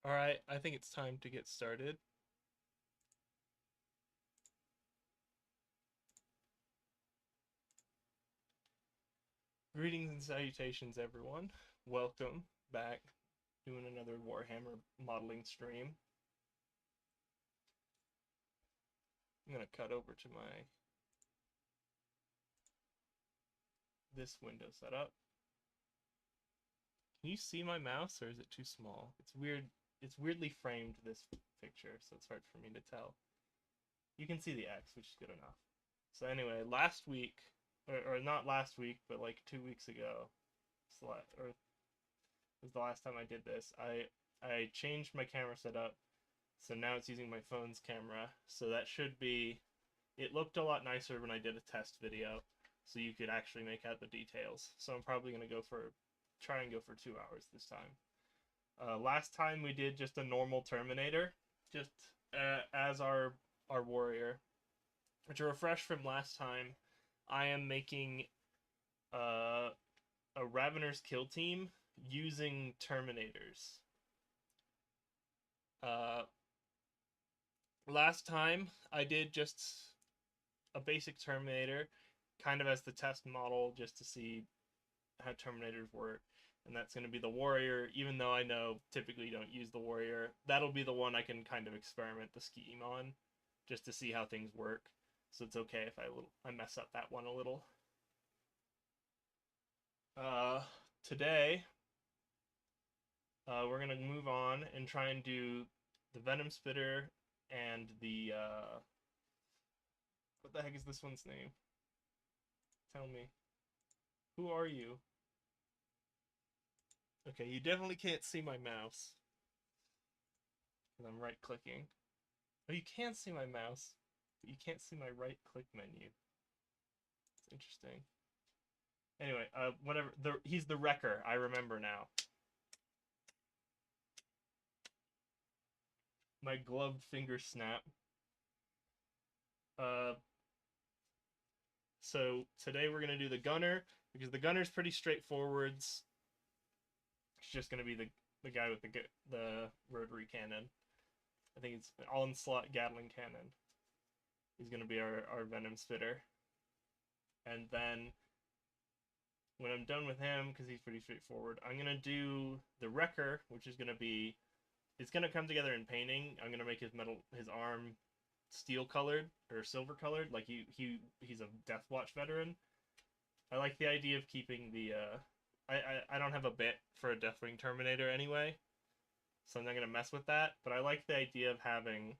All right, I think it's time to get started. Greetings and salutations, everyone. Welcome back, doing another Warhammer modeling stream. I'm gonna cut over to my this window setup. Can you see my mouse, or is it too small? It's weird. It's weirdly framed, this picture, so it's hard for me to tell. You can see the X, which is good enough. So anyway, last week, or not last week, but like 2 weeks ago, or was the last time I did this. I changed my camera setup, so now it's using my phone's camera. So that should be. It looked a lot nicer when I did a test video, so you could actually make out the details. So I'm probably gonna try and go for 2 hours this time. Last time we did just a normal Terminator, just as our warrior. To refresh from last time, I am making uh, a Ravener's kill team using Terminators. Uh, Last time I did just a basic Terminator, kind of as the test model, just to see how Terminators work. And that's going to be the warrior, even though I know typically you don't use the warrior. That'll be the one I can kind of experiment the scheme on, just to see how things work. So it's okay if I mess up that one a little. Uh, Today, we're gonna move on and try and do the Venom Spitter and the what the heck is this one's name? Tell me. Who are you? Okay, you definitely can't see my mouse because I'm right clicking. Oh, you can see my mouse, but you can't see my right click menu. It's interesting. Anyway, whatever. He's the Wrecker. I remember now. My gloved fingers snap. Uh, so today we're gonna do the Gunner because the Gunner's pretty straightforward. It's just gonna be the guy with the rotary cannon. I think it's an onslaught Gatling cannon. He's gonna be our Venom Spitter. And then when I'm done with him, because he's pretty straightforward, I'm gonna do the Wrecker, which is gonna be it's gonna come together in painting. I'm gonna make his arm steel colored or silver colored, like he's a Death Watch veteran. I like the idea of keeping the I don't have a bit for a Deathwing Terminator anyway, so I'm not gonna mess with that. But I like the idea of having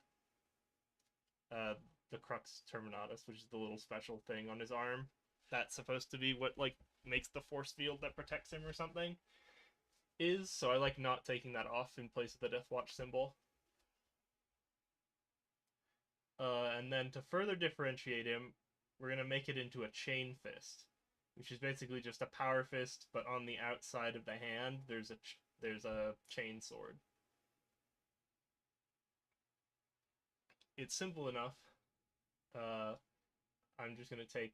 uh, the Crux Terminatus, which is the little special thing on his arm. That's supposed to be what like makes the force field that protects him or something. Is so I like not taking that off in place of the Death Watch symbol. And then to further differentiate him, we're gonna make it into a chain fist, which is basically just a power fist, but on the outside of the hand there's a chain sword. It's simple enough. Uh, I'm just gonna take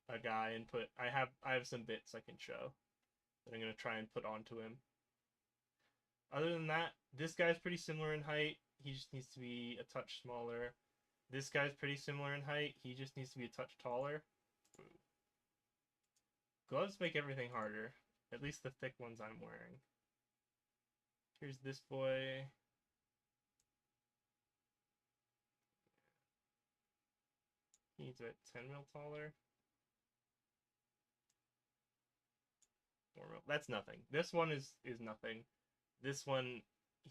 a guy and I have some bits I can show that I'm gonna try and put onto him. Other than that, this guy's pretty similar in height. He just needs to be a touch smaller. This guy's pretty similar in height. He just needs to be a touch taller. Gloves make everything harder. At least the thick ones I'm wearing. Here's this boy. He needs a 10 mil taller. 4 mil. That's nothing. This one is nothing. This one,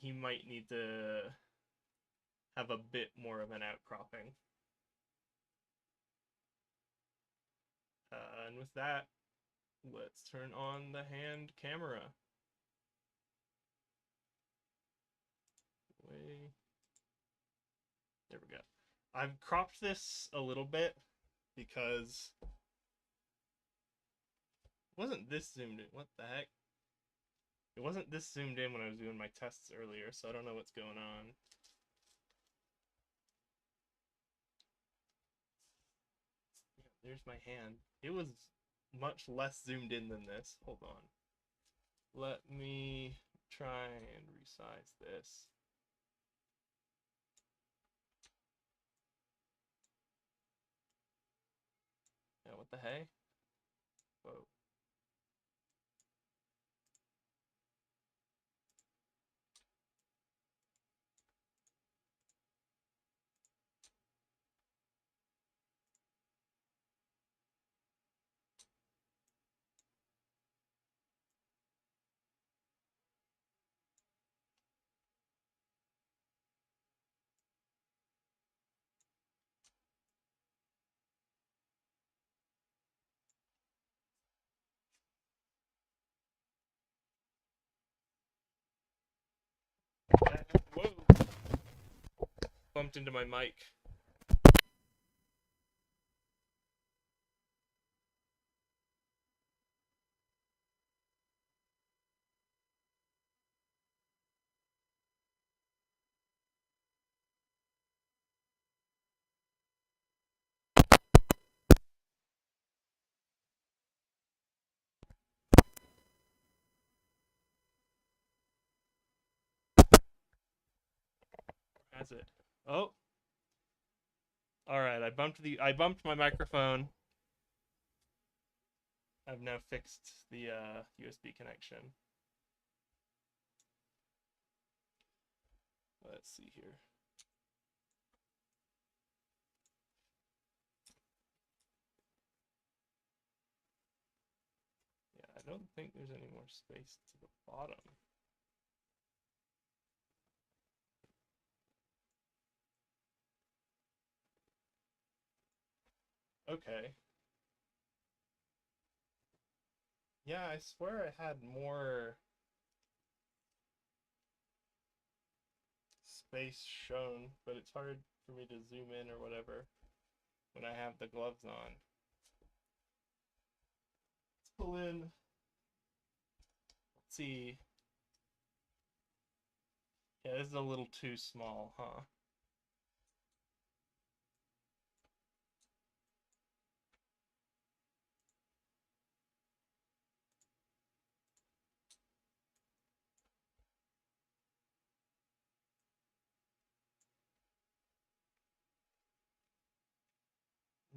he might need to have a bit more of an outcropping. And with that, let's turn on the hand camera. Way. There we go. I've cropped this a little bit because it wasn't this zoomed in. What the heck? It wasn't this zoomed in when I was doing my tests earlier, so I don't know what's going on. Yeah, there's my hand. It was much less zoomed in than this. Hold on. Let me try and resize this. Yeah, what the hey? Whoa. Whoa. Bumped into my mic. That's it. Oh. All right, I bumped my microphone. I've now fixed the USB connection. Let's see here. Yeah, I don't think there's any more space to the bottom. Okay. Yeah, I swear I had more space shown, but it's hard for me to zoom in or whatever when I have the gloves on. Let's pull in. Let's see. Yeah, this is a little too small, huh?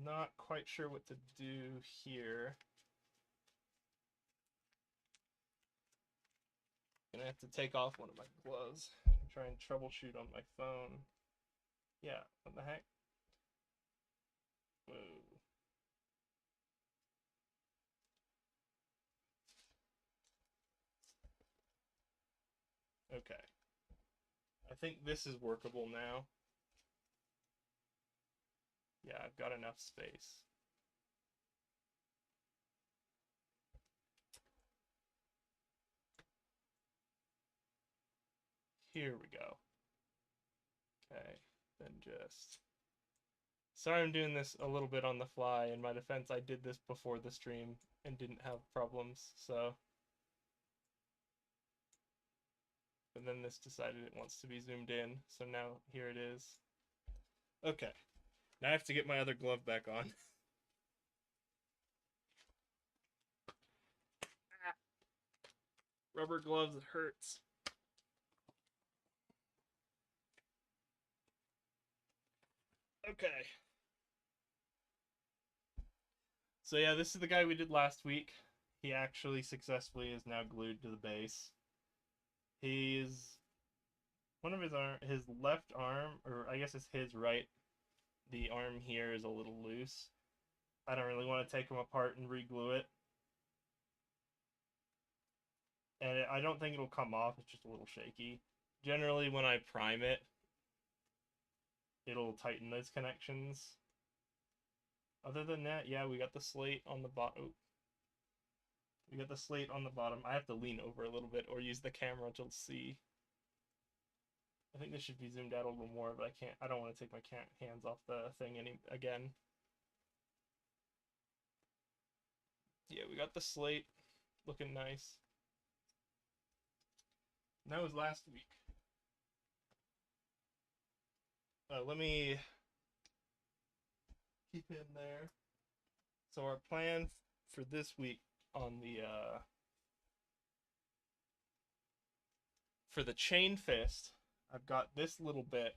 Not quite sure what to do here. Gonna have to take off one of my gloves and try and troubleshoot on my phone. Yeah, what the heck? Whoa. Okay. I think this is workable now. Yeah, I've got enough space. Here we go. Okay, then just... Sorry I'm doing this a little bit on the fly. In my defense, I did this before the stream and didn't have problems, so... But then this decided it wants to be zoomed in, so now here it is. Okay, now I have to get my other glove back on. Rubber gloves, it hurts. Okay. So yeah, this is the guy we did last week. He actually successfully is now glued to the base. He's one of his left arm, or I guess it's his right. The arm here is a little loose. I don't really want to take him apart and re-glue it. And I don't think it'll come off, it's just a little shaky. Generally, when I prime it, it'll tighten those connections. Other than that, yeah, we got the slate on the bottom. We got the slate on the bottom. I have to lean over a little bit or use the camera to see. I think this should be zoomed out a little more, but I don't want to take my hands off the thing again. Yeah, we got the slate looking nice. And that was last week. Let me keep him there. So our plan for this week on the for the chain fist, I've got this little bit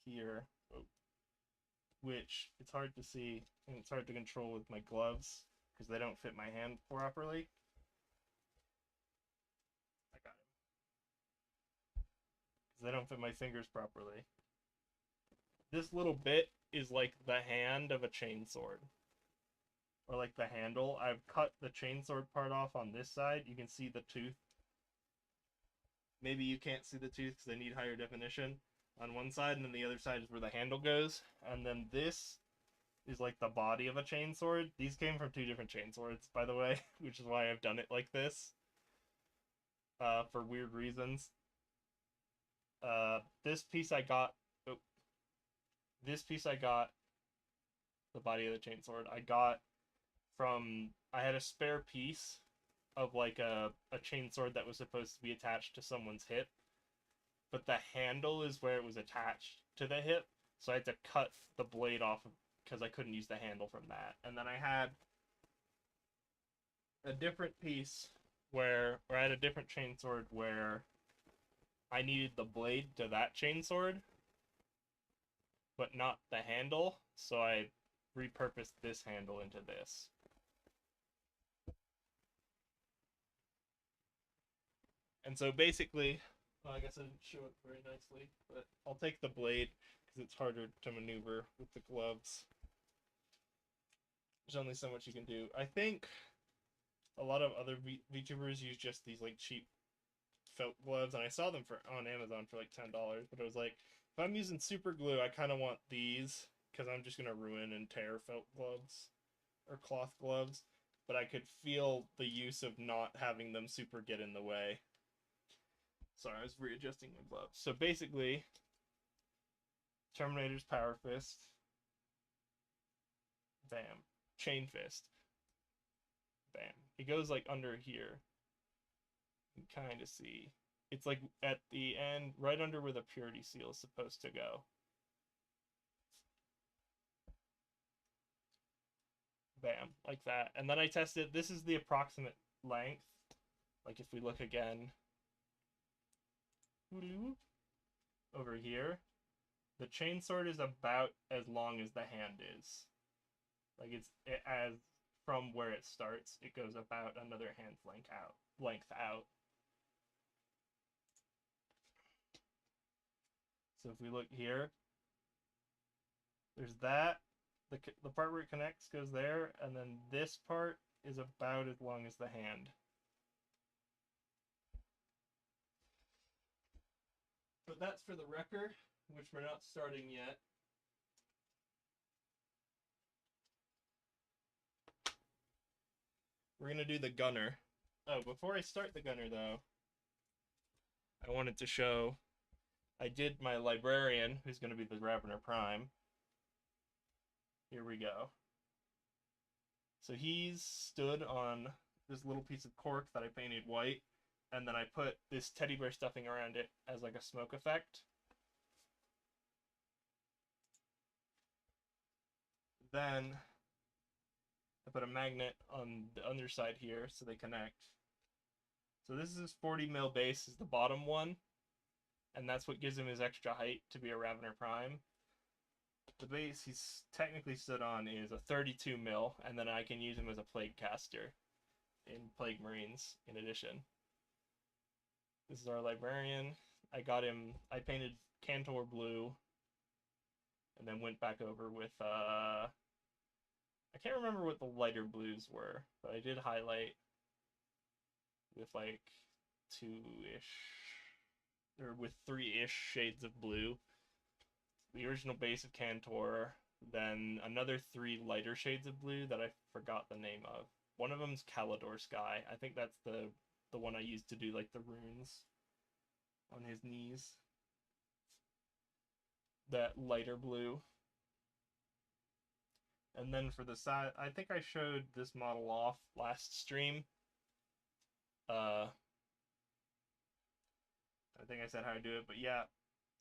here, which it's hard to see and it's hard to control with my gloves because they don't fit my hand properly. I got it. Because they don't fit my fingers properly. This little bit is like the hand of a chainsword. Or like the handle. I've cut the chainsword part off on this side. You can see the tooth. Maybe you can't see the tooth because they need higher definition on one side, and then the other side is where the handle goes. And then this is like the body of a chainsword. These came from 2 different chainswords, by the way, which is why I've done it like this. For weird reasons. This piece I got... Oh, this piece I got... The body of the chainsword. I got from... I had a spare piece of like a chainsword that was supposed to be attached to someone's hip. But the handle is where it was attached to the hip. So I had to cut the blade off because I couldn't use the handle from that. And then I had a different piece where I had a different chainsword where I needed the blade to that chainsword, but not the handle. So I repurposed this handle into this. And so basically, well, I guess I didn't show it very nicely, but I'll take the blade because it's harder to maneuver with the gloves. There's only so much you can do. I think a lot of other VTubers use just these like cheap felt gloves, and I saw them on Amazon for like $10, but I was like, if I'm using super glue, I kind of want these because I'm just gonna ruin and tear felt gloves or cloth gloves, but I could feel the use of not having them super get in the way. Sorry, I was readjusting my gloves. So basically, Terminator's Power Fist. Bam. Chain Fist. Bam. It goes like under here. You can kind of see. It's like at the end, right under where the purity seal is supposed to go. Bam. Like that. And then I tested, this is the approximate length. Like if we look again. Over here, the chainsword is about as long as the hand is. Like as from where it starts, it goes about another hand's length out. So if we look here, there's that. The part where it connects goes there, and then this part is about as long as the hand. But that's for the wrecker, which we're not starting yet. We're gonna do the gunner. Oh, before I start the gunner though, I wanted to show I did my librarian, who's gonna be the Ravener Prime. Here we go. So he's stood on this little piece of cork that I painted white, and then I put this teddy bear stuffing around it as like a smoke effect. Then I put a magnet on the underside here so they connect. So this is his 40 mil base, is the bottom one, and that's what gives him his extra height to be a Ravener Prime. The base he's technically stood on is a 32 mil, and then I can use him as a Plague Caster in Plague Marines in addition. This is our librarian. I got him, I painted Cantor blue, and then went back over with, I can't remember what the lighter blues were, but I did highlight with like 2-ish, or with 3-ish shades of blue. The original base of Cantor, then another 3 lighter shades of blue that I forgot the name of. One of them's Calidor Sky. I think that's the one I used to do like the runes on his knees. That lighter blue. And then for the side, I think I showed this model off last stream. I think I said how to do it, but yeah.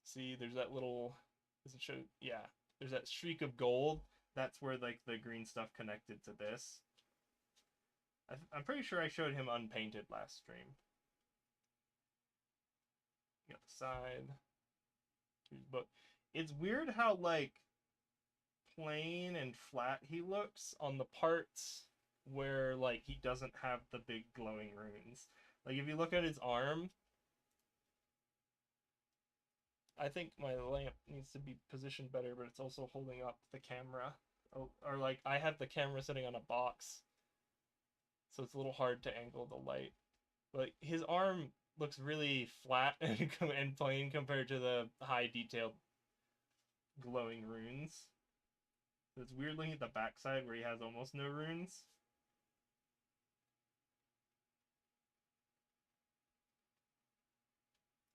See, there's that little, does it show? Yeah, there's that streak of gold. That's where like the green stuff connected to this. I'm pretty sure I showed him unpainted last stream. Got the side. But it's weird how like plain and flat he looks on the parts where like he doesn't have the big glowing runes. Like if you look at his arm, I think my lamp needs to be positioned better, but it's also holding up the camera. Or like I have the camera sitting on a box, so it's a little hard to angle the light. But his arm looks really flat and plain compared to the high detailed glowing runes. It's weird looking at the backside where he has almost no runes.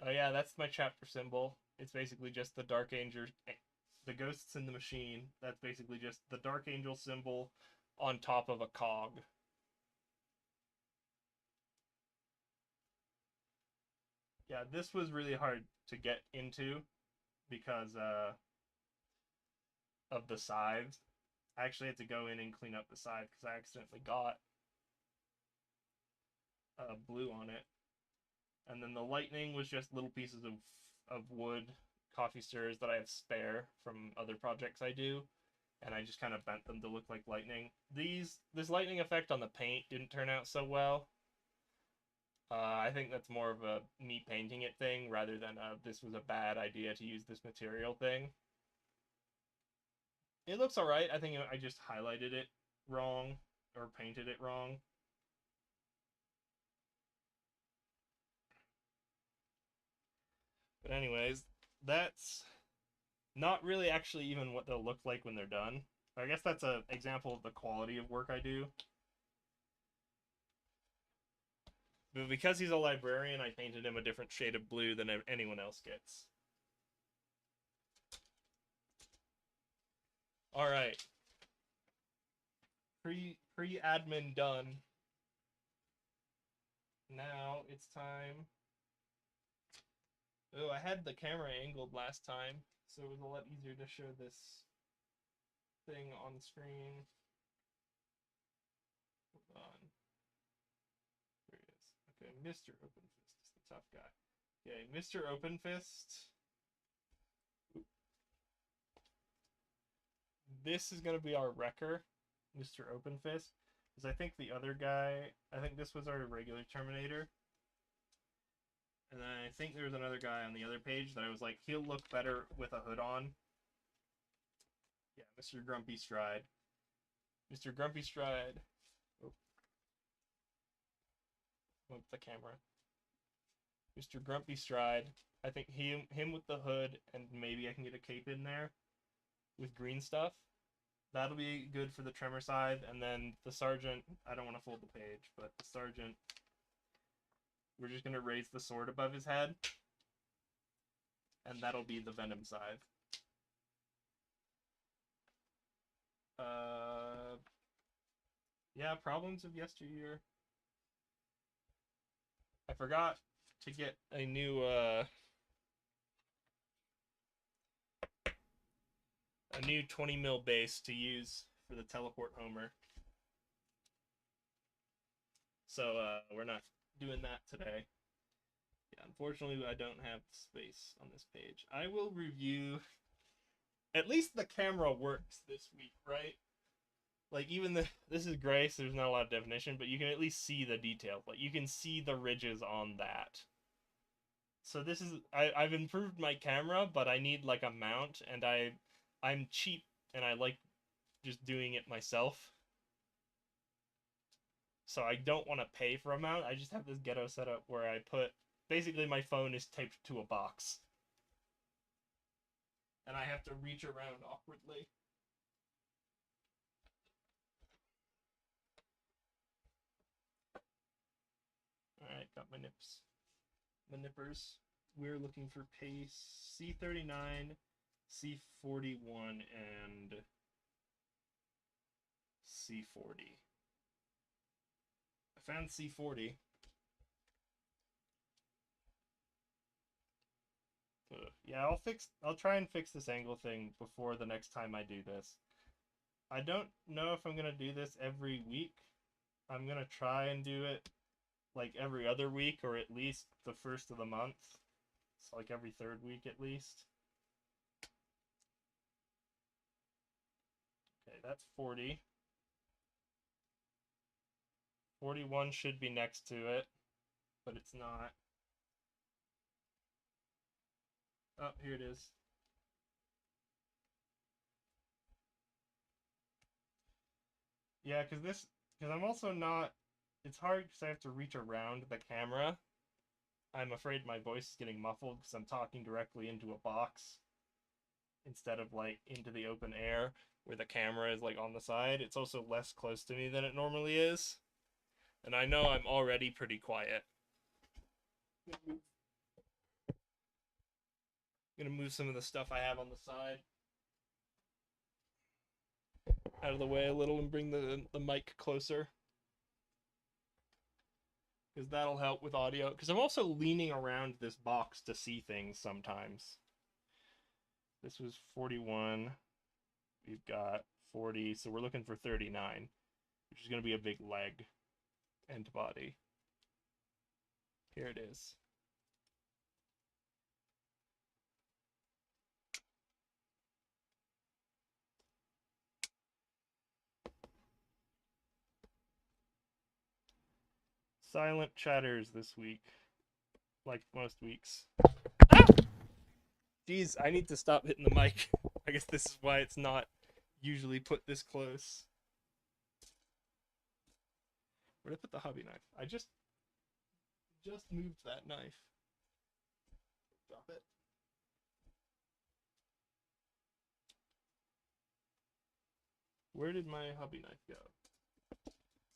Oh yeah, that's my chapter symbol. It's basically just the Dark Angel, the ghosts in the machine. That's basically just the Dark Angel symbol on top of a cog. Yeah, this was really hard to get into because of the sides. I actually had to go in and clean up the side because I accidentally got blue on it. And then the lightning was just little pieces of wood coffee stirrers that I have spare from other projects I do, and I just kind of bent them to look like lightning. This lightning effect on the paint didn't turn out so well. I think that's more of a me painting it thing rather than this was a bad idea to use this material thing. It looks alright. I think I just highlighted it wrong or painted it wrong. But anyways, that's not really actually even what they'll look like when they're done. I guess that's an example of the quality of work I do. But because he's a librarian, I painted him a different shade of blue than anyone else gets. Alright. Pre-admin done. Now it's time. Oh, I had the camera angled last time, so it was a lot easier to show this thing on screen. Hold on. There he is. Okay, Mr. Openfist is the tough guy. Okay, Mr. Openfist. This is going to be our wrecker, Mr. Openfist. Because I think the other guy, I think this was our regular Terminator. And then I think there was another guy on the other page that I was like, he'll look better with a hood on. Yeah, Mr. Grumpy Stride. Mr. Grumpy Stride. Oh. With the camera. Mr. Grumpy Stride. I think him with the hood, and maybe I can get a cape in there with green stuff. That'll be good for the Tremor side. And then the Sergeant, I don't want to fold the page, but the Sergeant, we're just going to raise the sword above his head. And that'll be the Venom side. Yeah, problems of yesteryear. I forgot to get a new 20 mil base to use for the teleport Homer. So we're not doing that today. Yeah, unfortunately I don't have space on this page. I will review. At least the camera works this week, right? Like even this is gray, so there's not a lot of definition, but you can at least see the detail. Like you can see the ridges on that. So this is I've improved my camera, but I need like a mount, and I'm cheap and I like just doing it myself. So I don't want to pay for a mount. I just have this ghetto setup where I put basically my phone is taped to a box. And I have to reach around awkwardly. Alright, got my nips. My nippers. We're looking for pace C39, C41, and C40. I found C40. Yeah, I'll try and fix this angle thing before the next time I do this. I don't know if I'm gonna do this every week. I'm gonna try and do it like every other week, or at least the first of the month. It's like every third week at least. Okay, that's 40. 41 should be next to it, but it's not. Oh, here it is. Yeah, because I'm also not, it's hard because I have to reach around the camera. I'm afraid my voice is getting muffled because I'm talking directly into a box instead of like into the open air where the camera is like on the side. It's also less close to me than it normally is. And I know I'm already pretty quiet. I'm gonna move some of the stuff I have on the side out of the way a little and bring the mic closer. Because that'll help with audio. Because I'm also leaning around this box to see things sometimes. This was 41. We've got 40, so we're looking for 39, which is going to be a big leg and body. Here it is. Silent chatters this week, like most weeks. Ah! Jeez, I need to stop hitting the mic. I guess this is why it's not usually put this close. Where'd I put the hobby knife? I just moved that knife. Drop it. Where did my hobby knife go?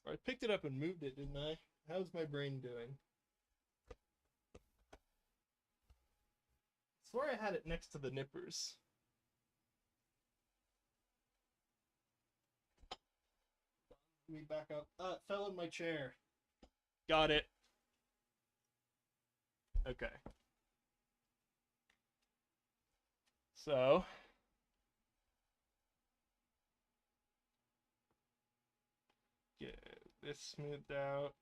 I picked it up and moved it, didn't I? How's my brain doing? I swear I had it next to the nippers. Let me back up. It fell in my chair. Got it. Okay. So, get this smoothed out.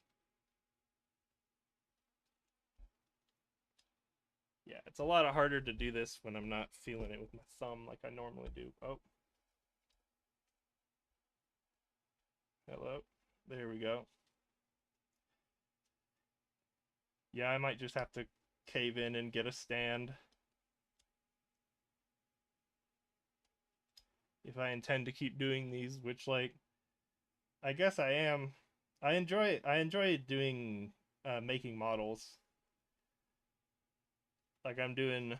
Yeah, it's a lot harder to do this when I'm not feeling it with my thumb like I normally do. Oh. Hello. There we go. Yeah, I might just have to cave in and get a stand. If I intend to keep doing these, which like I guess I am. I enjoy doing making models. Like I'm doing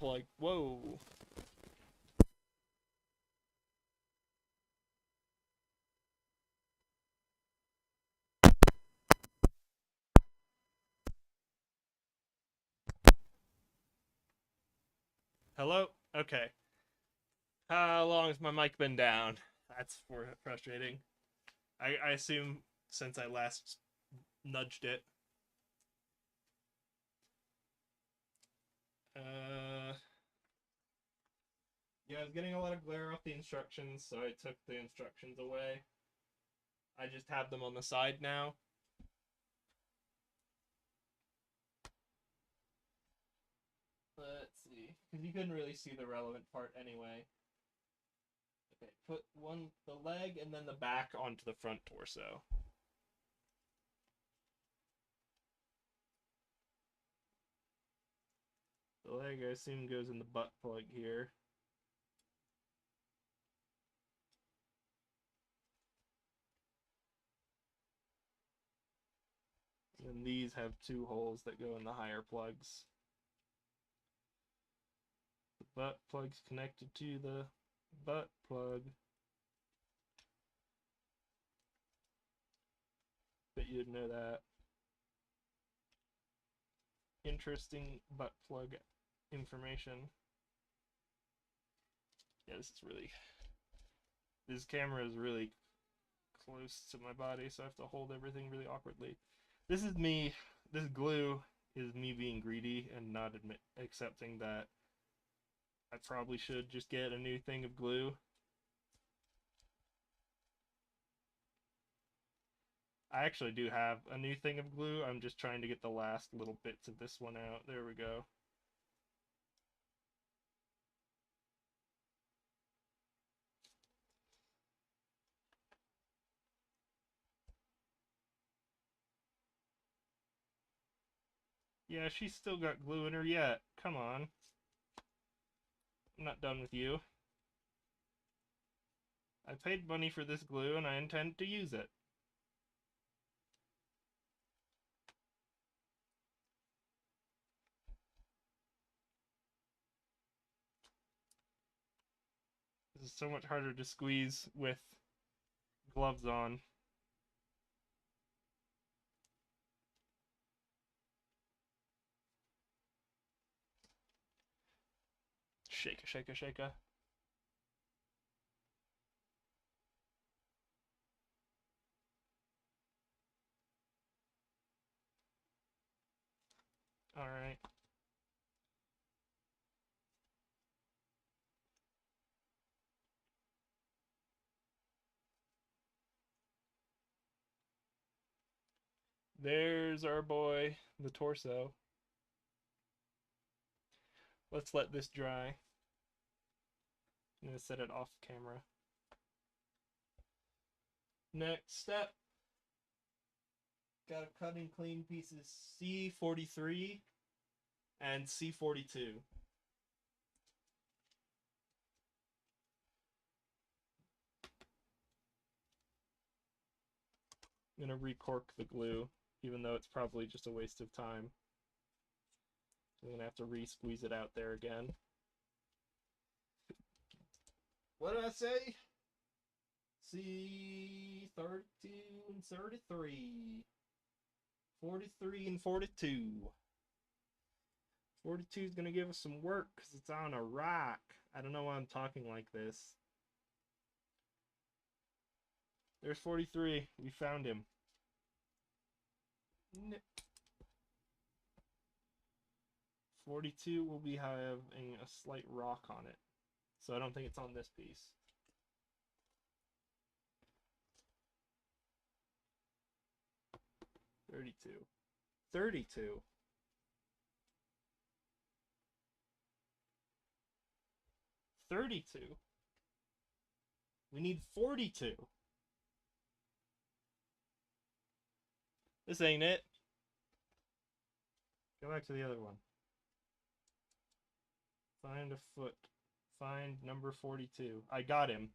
plug. Whoa. Hello? Okay. How long has my mic been down? That's frustrating. I assume since I last nudged it. Yeah, I was getting a lot of glare off the instructions, so I took the instructions away. I just have them on the side now. Let's see, because you couldn't really see the relevant part anyway. Okay, put the leg and then the back onto the front torso. The leg, I assume, goes in the butt plug here. And these have two holes that go in the higher plugs. The butt plug's connected to the butt plug. Bet you didn't know that. Interesting butt plug information. Yeah, this camera is really close to my body, so I have to hold everything really awkwardly. This glue is me being greedy and not accepting that I probably should just get a new thing of glue. I actually do have a new thing of glue. I'm just trying to get the last little bits of this one out. There we go. Yeah, she's still got glue in her yet. Come on. I'm not done with you. I paid money for this glue and I intend to use it. This is so much harder to squeeze with gloves on. Shake, shake, shake. Alright. There's our boy, the torso. Let's let this dry. I'm gonna set it off camera. Next step. Gotta cut and clean pieces C43 and C42. I'm gonna recork the glue, even though it's probably just a waste of time. I'm gonna have to re-squeeze it out there again. What did I say? C32 and 33. 43 and 42. 42 is gonna give us some work because it's on a rock. I don't know why I'm talking like this. There's 43. We found him. 42 will be having a slight rock on it. So I don't think it's on this piece. $32. $32. $32. We need 42. This ain't it. Go back to the other one. Find a foot. Find number 42. I got him.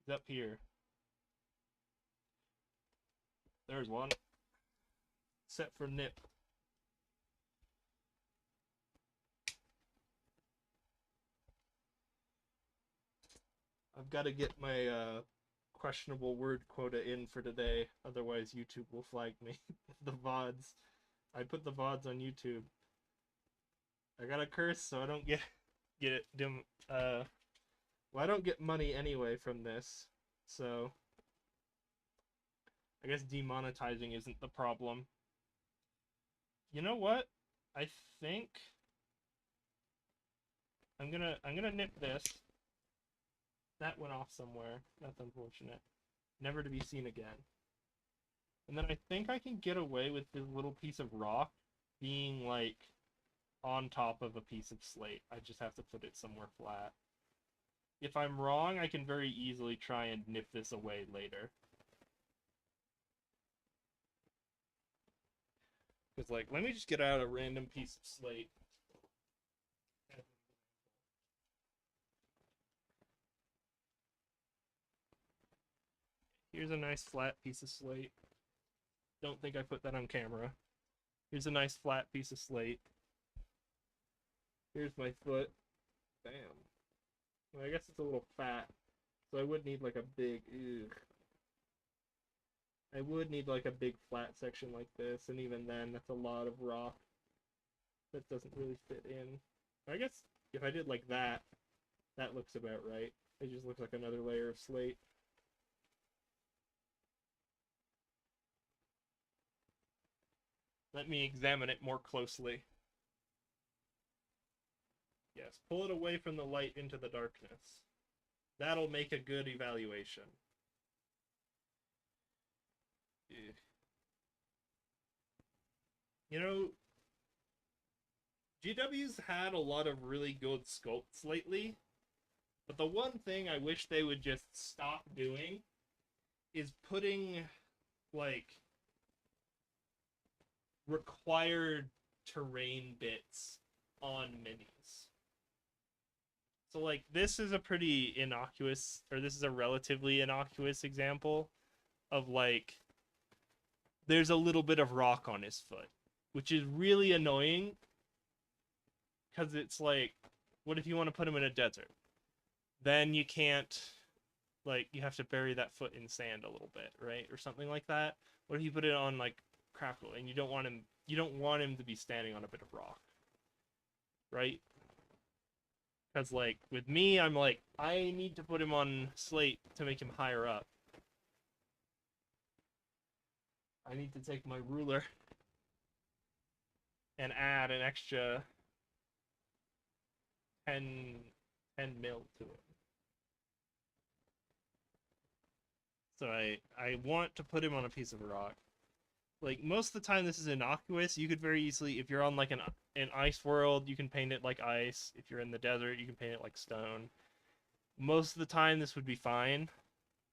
He's up here. There's one. Set for nip. I've got to get my questionable word quota in for today, otherwise YouTube will flag me. The VODs. I put the VODs on YouTube. I gotta curse so I don't get it well, I don't get money anyway from this, so I guess demonetizing isn't the problem. You know what? I think I'm gonna nip this. That went off somewhere. That's unfortunate. Never to be seen again. And then I think I can get away with this little piece of rock being like on top of a piece of slate. I just have to put it somewhere flat. If I'm wrong, I can very easily try and nip this away later. Because, like, let me just get out a random piece of slate. Here's a nice flat piece of slate. Don't think I put that on camera. Here's a nice flat piece of slate. Here's my foot. Bam. Well, I guess it's a little fat, so I would need like a big... Ugh. I would need like a big flat section like this, and even then, that's a lot of rock that doesn't really fit in. I guess if I did like that, that looks about right. It just looks like another layer of slate. Let me examine it more closely. Yes, pull it away from the light into the darkness. That'll make a good evaluation. You know, GW's had a lot of really good sculpts lately, but the one thing I wish they would just stop doing is putting, like, required terrain bits on minis. So, like, this is a pretty innocuous, or this is a relatively innocuous example of, like, there's a little bit of rock on his foot, which is really annoying, because it's like, what if you want to put him in a desert? Then you can't, like, you have to bury that foot in sand a little bit, right? Or something like that. What if you put it on, like, crackle, and you don't want him to be standing on a bit of rock, right? Because, like, with me, I'm like, I need to put him on slate to make him higher up. I need to take my ruler and add an extra 10 mil to it. So I want to put him on a piece of rock. Like, most of the time this is innocuous. You could very easily, if you're on like an ice world, you can paint it like ice. If you're in the desert, you can paint it like stone. Most of the time this would be fine.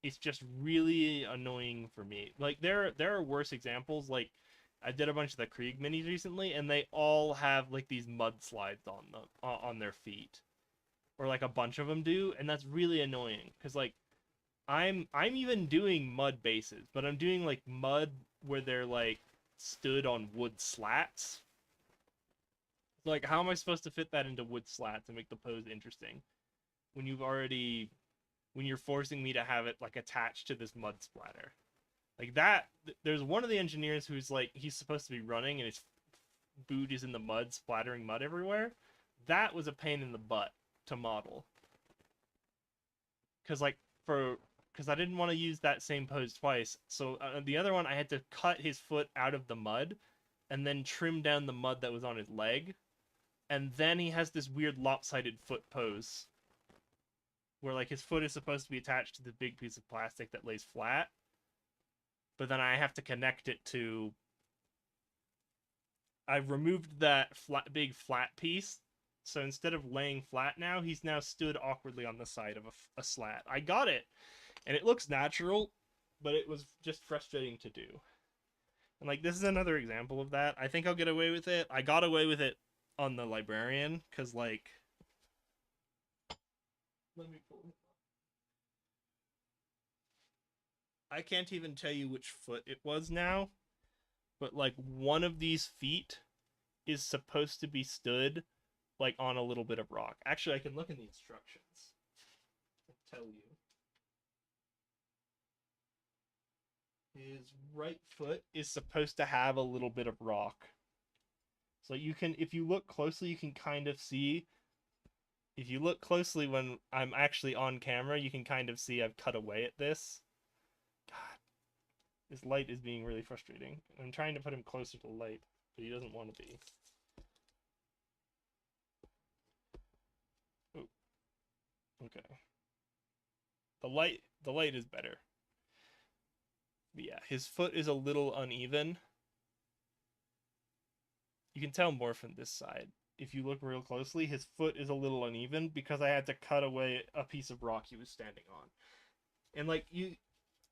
It's just really annoying for me. Like, there are worse examples. Like, I did a bunch of the Krieg minis recently, and they all have like these mudslides on them, on their feet, or like a bunch of them do, and that's really annoying. Because, like, I'm even doing mud bases, but I'm doing like mud where they're like stood on wood slats. Like, how am I supposed to fit that into wood slats and make the pose interesting when you're forcing me to have it like attached to this mud splatter? Like, that, there's one of the engineers who's like, he's supposed to be running and his boot is in the mud, splattering mud everywhere. That was a pain in the butt to model. Because, like, because I didn't want to use that same pose twice. So the other one, I had to cut his foot out of the mud and then trim down the mud that was on his leg. And then he has this weird lopsided foot pose where, like, his foot is supposed to be attached to the big piece of plastic that lays flat. But then I have to connect it to... I've removed that big flat piece. So instead of laying flat now, he's now stood awkwardly on the side of a slat. I got it! And it looks natural, but it was just frustrating to do. And, like, this is another example of that. I think I'll get away with it. I got away with it on the Librarian, because, like... Let me pull it up. I can't even tell you which foot it was now, but, like, one of these feet is supposed to be stood, like, on a little bit of rock. Actually, I can look in the instructions and tell you. his right foot is supposed to have a little bit of rock. So you can, if you look closely, you can kind of see. If you look closely when I'm actually on camera, you can kind of see I've cut away at this. God, this light is being really frustrating. I'm trying to put him closer to the light, but he doesn't want to be. Oh, okay. The light is better. But yeah, his foot is a little uneven. You can tell more from this side. If you look real closely, his foot is a little uneven because I had to cut away a piece of rock he was standing on. And like you,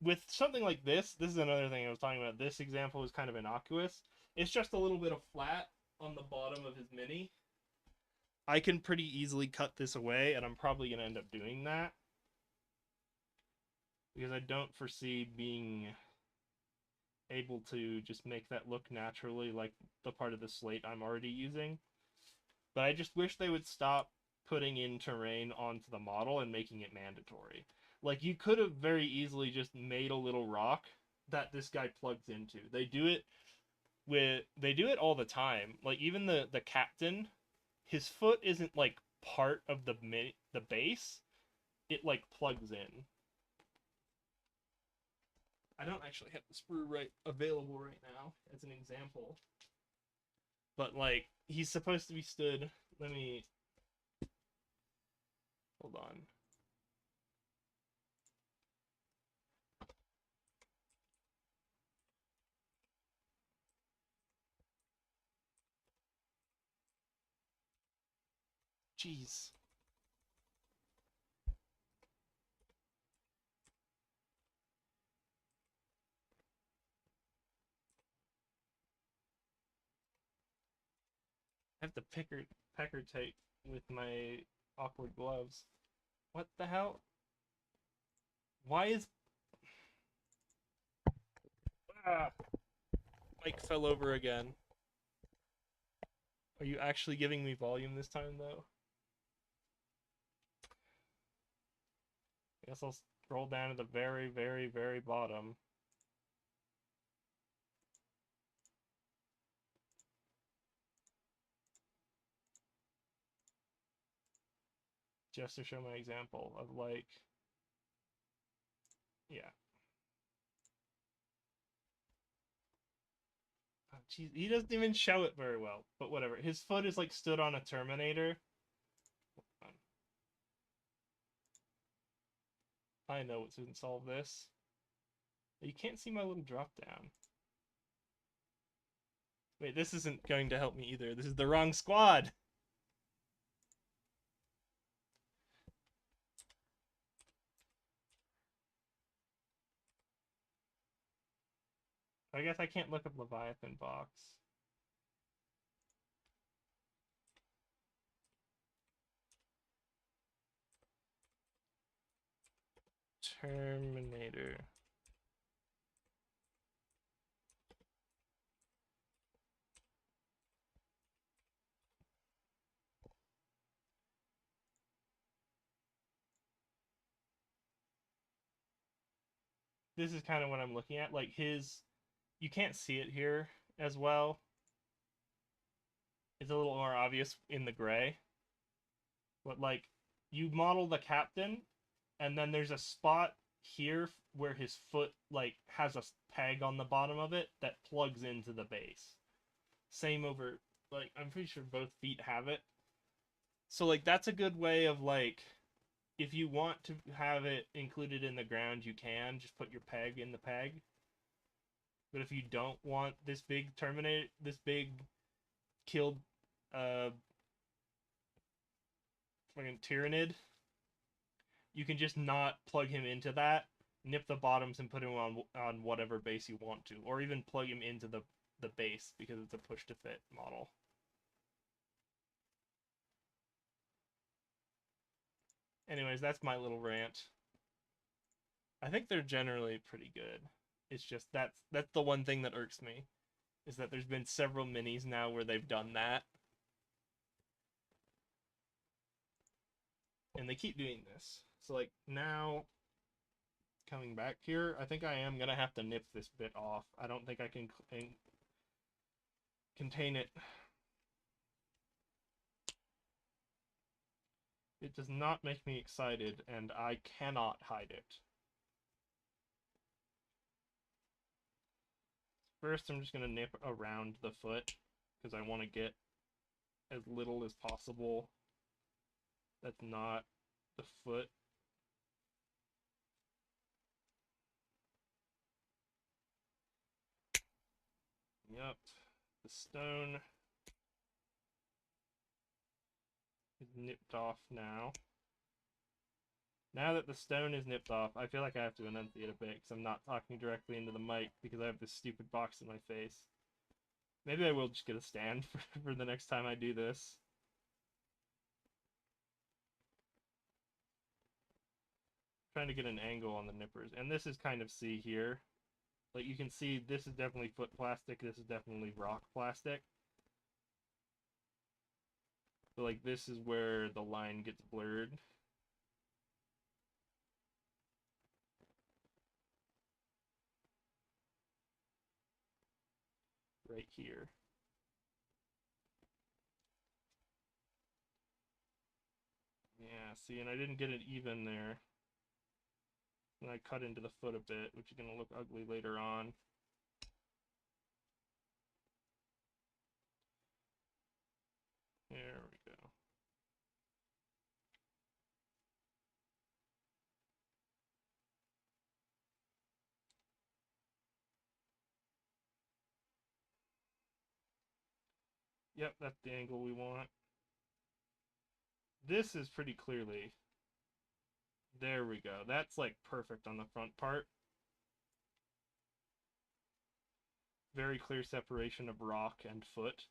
with something like this is another thing I was talking about. This example is kind of innocuous. It's just a little bit of flat on the bottom of his mini. I can pretty easily cut this away, and I'm probably going to end up doing that. Because I don't foresee being able to just make that look naturally like the part of the slate I'm already using. But I just wish they would stop putting in terrain onto the model and making it mandatory. Like, you could have very easily just made a little rock that this guy plugs into. They do it all the time. Like, even the captain, his foot isn't like part of the base. It like plugs in. I don't actually have the sprue available right now as an example. But like, he's supposed to be stood. Let me hold on. Jeez. I have to pecker tape with my awkward gloves. What the hell? Why is... Ah, Mike fell over again. Are you actually giving me volume this time, though? I guess I'll scroll down to the very, very, very bottom. Just to show my example of, like... Yeah. Oh, geez, he doesn't even show it very well, but whatever. His foot is, like, stood on a Terminator. I know what's going to solve this. You can't see my little drop down. Wait, this isn't going to help me either. This is the wrong squad. I guess I can't look up Leviathan box. Terminator. This is kind of what I'm looking at. Like, his... You can't see it here as well. It's a little more obvious in the gray. But, like, you model the captain, and then there's a spot here where his foot, like, has a peg on the bottom of it that plugs into the base. Same over... Like, I'm pretty sure both feet have it. So, like, that's a good way of, like... If you want to have it included in the ground, you can. Just put your peg in the peg. But if you don't want this big Terminator, this big killed fucking Tyranid, you can just not plug him into that, nip the bottoms and put him on whatever base you want to. Or even plug him into the base because it's a push to fit model. Anyways, that's my little rant. I think they're generally pretty good. It's just that's the one thing that irks me, is that there's been several minis now where they've done that. And they keep doing this. So like now coming back here. I think I am gonna have to nip this bit off. I don't think I can contain it. It does not make me excited, and I cannot hide it. First, I'm just gonna nip around the foot, because I want to get as little as possible that's not the foot. Yep, the stone is nipped off now. Now that the stone is nipped off, I feel like I have to enunciate a bit because I'm not talking directly into the mic because I have this stupid box in my face. Maybe I will just get a stand for the next time I do this. I'm trying to get an angle on the nippers, and this is kind of C here. Like you can see, this is definitely foot plastic, this is definitely rock plastic. But like this is where the line gets blurred. Right here. Yeah, see, and I didn't get it even there. And I cut into the foot a bit, which is going to look ugly later on. There we go. Yep, that's the angle we want. This is pretty clearly. There we go. That's like perfect on the front part. Very clear separation of rock and foot.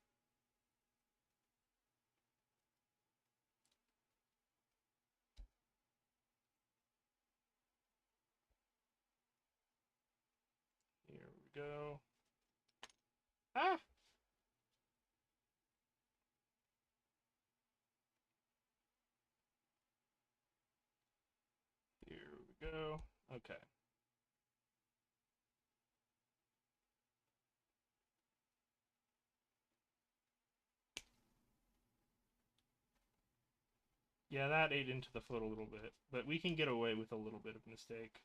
Here we go. Ah! Here we go. Okay. Yeah, that ate into the foot a little bit, but we can get away with a little bit of mistake.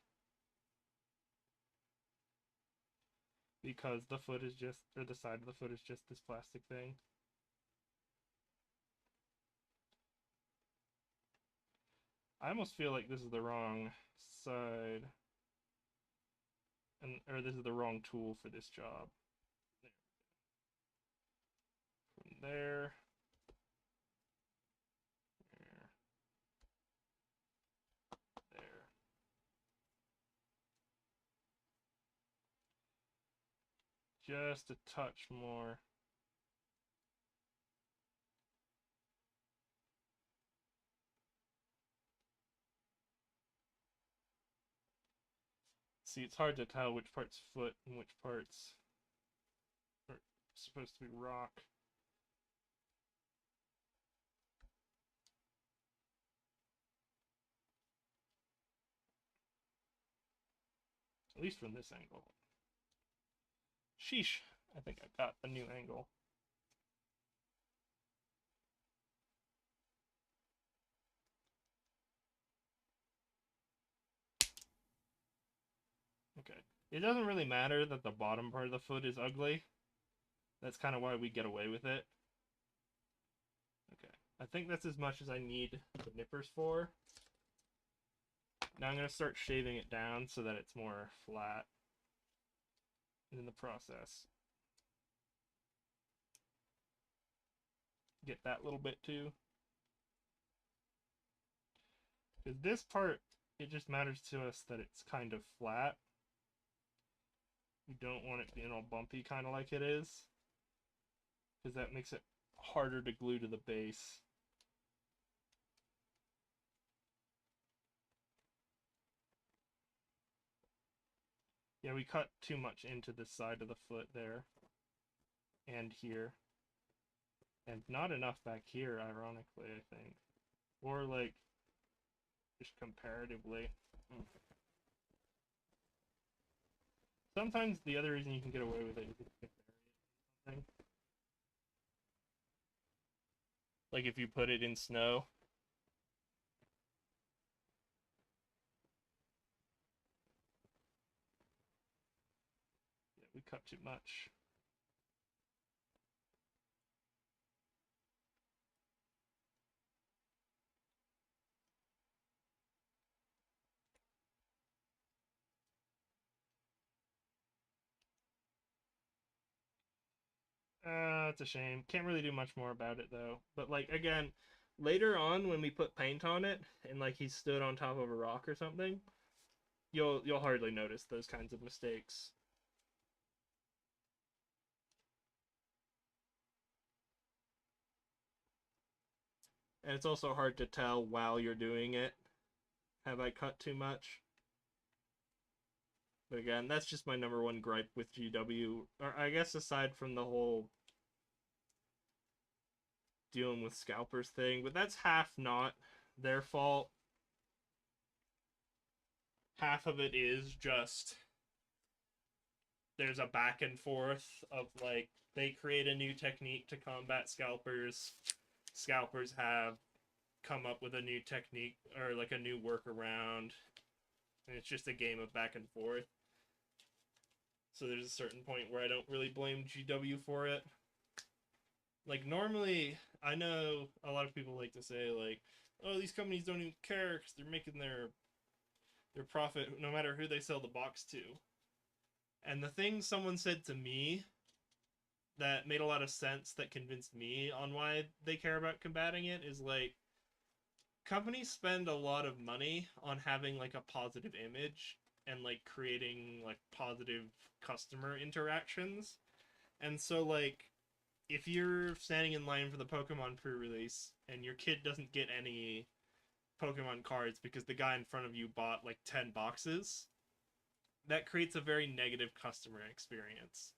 Because the foot is just, or the side of the foot is just this plastic thing. I almost feel like this is the wrong side. Or this is the wrong tool for this job. From there. There. Just a touch more. See, it's hard to tell which part's foot and which part's are supposed to be rock. At least from this angle. Sheesh, I think I got a new angle. Okay. It doesn't really matter that the bottom part of the foot is ugly. That's kind of why we get away with it. Okay. I think that's as much as I need the nippers for. Now I'm going to start shaving it down so that it's more flat in the process. Get that little bit too. Because this part, it just matters to us that it's kind of flat. We don't want it being all bumpy kind of like it is. Because that makes it harder to glue to the base. Yeah, we cut too much into the side of the foot there. And here. And not enough back here, ironically, I think. Or, like, just comparatively. Sometimes the other reason you can get away with it is if you vary it. Like if you put it in snow. Yeah, we cut too much. It's a shame. Can't really do much more about it though. But like again, later on when we put paint on it and like he stood on top of a rock or something, you'll hardly notice those kinds of mistakes. And it's also hard to tell while you're doing it. Have I cut too much? But again, that's just my number one gripe with GW. Or I guess aside from the whole dealing with scalpers thing, but that's half not their fault. Half of it is just there's a back and forth of like they create a new technique to combat scalpers. Scalpers have come up with a new technique or like a new workaround, and it's just a game of back and forth. So there's a certain point where I don't really blame GW for it. Like normally, I know a lot of people like to say like, "Oh, these companies don't even care because they're making their profit no matter who they sell the box to." And the thing someone said to me that made a lot of sense that convinced me on why they care about combating it is like companies spend a lot of money on having like a positive image and like creating like positive customer interactions. And so like if you're standing in line for the Pokemon pre-release and your kid doesn't get any Pokemon cards because the guy in front of you bought like 10 boxes, that creates a very negative customer experience.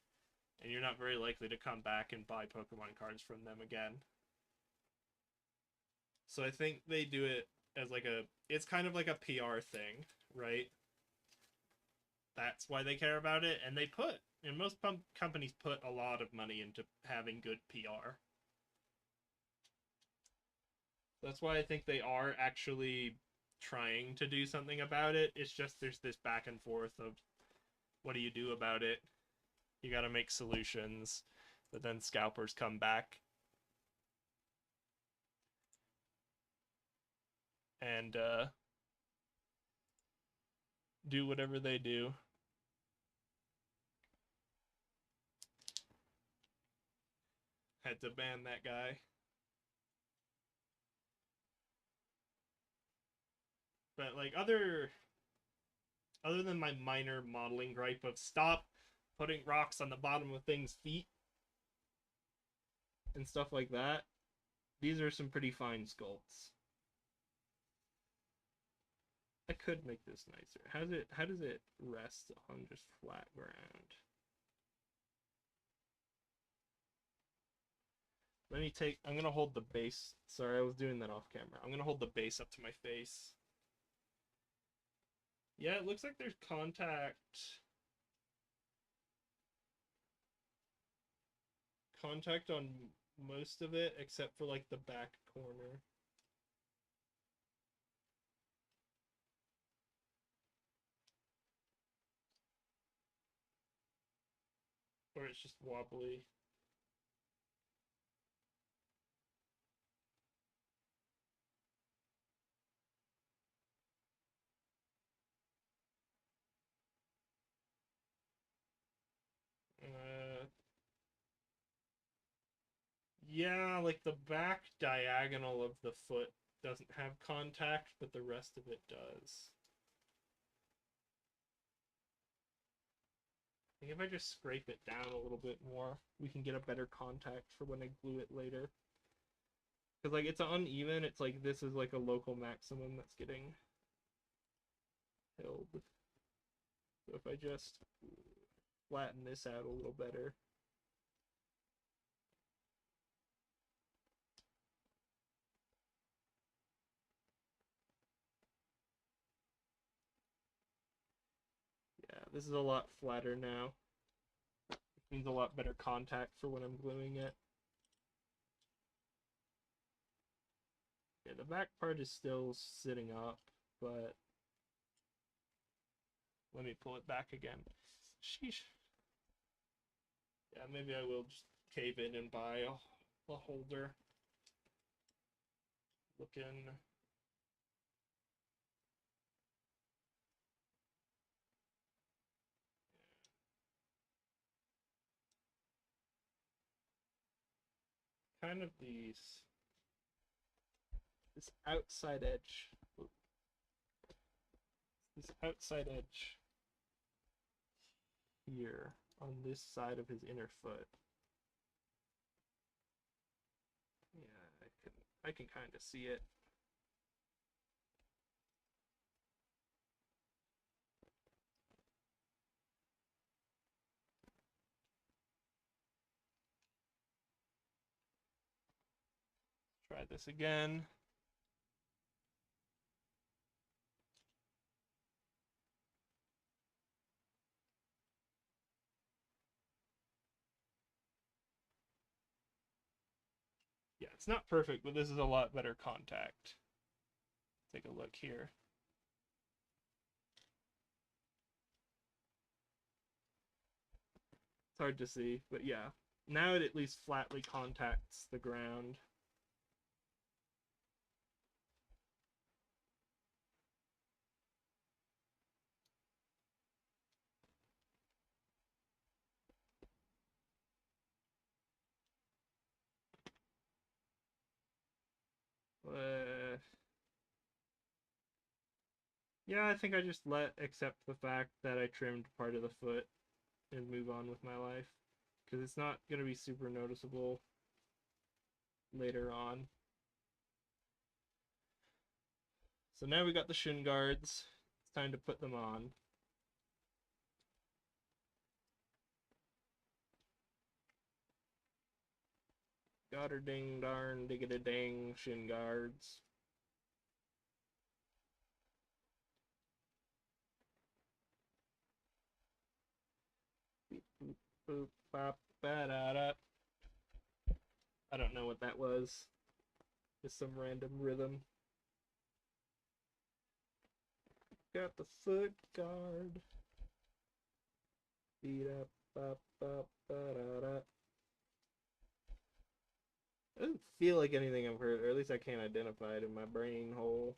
And you're not very likely to come back and buy Pokemon cards from them again. So I think they do it as like it's kind of like a PR thing, right? That's why they care about it. And most companies put a lot of money into having good PR. That's why I think they are actually trying to do something about it. It's just there's this back and forth of what do you do about it? You got to make solutions, but then scalpers come back and do whatever they do. Had to ban that guy. But like other than my minor modeling gripe of stop putting rocks on the bottom of things' feet and stuff like that, these are some pretty fine sculpts. I could make this nicer. How does it rest on just flat ground? I'm gonna hold the base. Sorry, I was doing that off camera. I'm gonna hold the base up to my face. Yeah, it looks like there's contact on most of it except for like the back corner. Or it's just wobbly. Yeah, like the back diagonal of the foot doesn't have contact, but the rest of it does. I think if I just scrape it down a little bit more, we can get a better contact for when I glue it later. Because like it's uneven, it's like this is like a local maximum that's getting held. So if I just flatten this out a little better. Yeah, This is a lot flatter now. It means a lot better contact for when I'm gluing it. Yeah, the back part is still sitting up, but let me pull it back again. Sheesh. Yeah, maybe I will just cave in and buy a holder. Looking. Kind of this outside edge. This outside edge here on this side of his inner foot. Yeah, I can kind of see it. Try this again. Yeah, it's not perfect, but this is a lot better contact. Take a look here. It's hard to see, but yeah. Now it at least flatly contacts the ground. Yeah, I think I just accept the fact that I trimmed part of the foot and move on with my life. Because it's not going to be super noticeable later on. So now we got the shin guards. It's time to put them on. Got her ding darn diggity dang shin guards. Beep, boop, boop, bop, ba da da. I don't know what that was. Just some random rhythm. Got the foot guard. Beat up, bop, bop, ba da da. It doesn't feel like anything I've heard, or at least I can't identify it in my brain hole.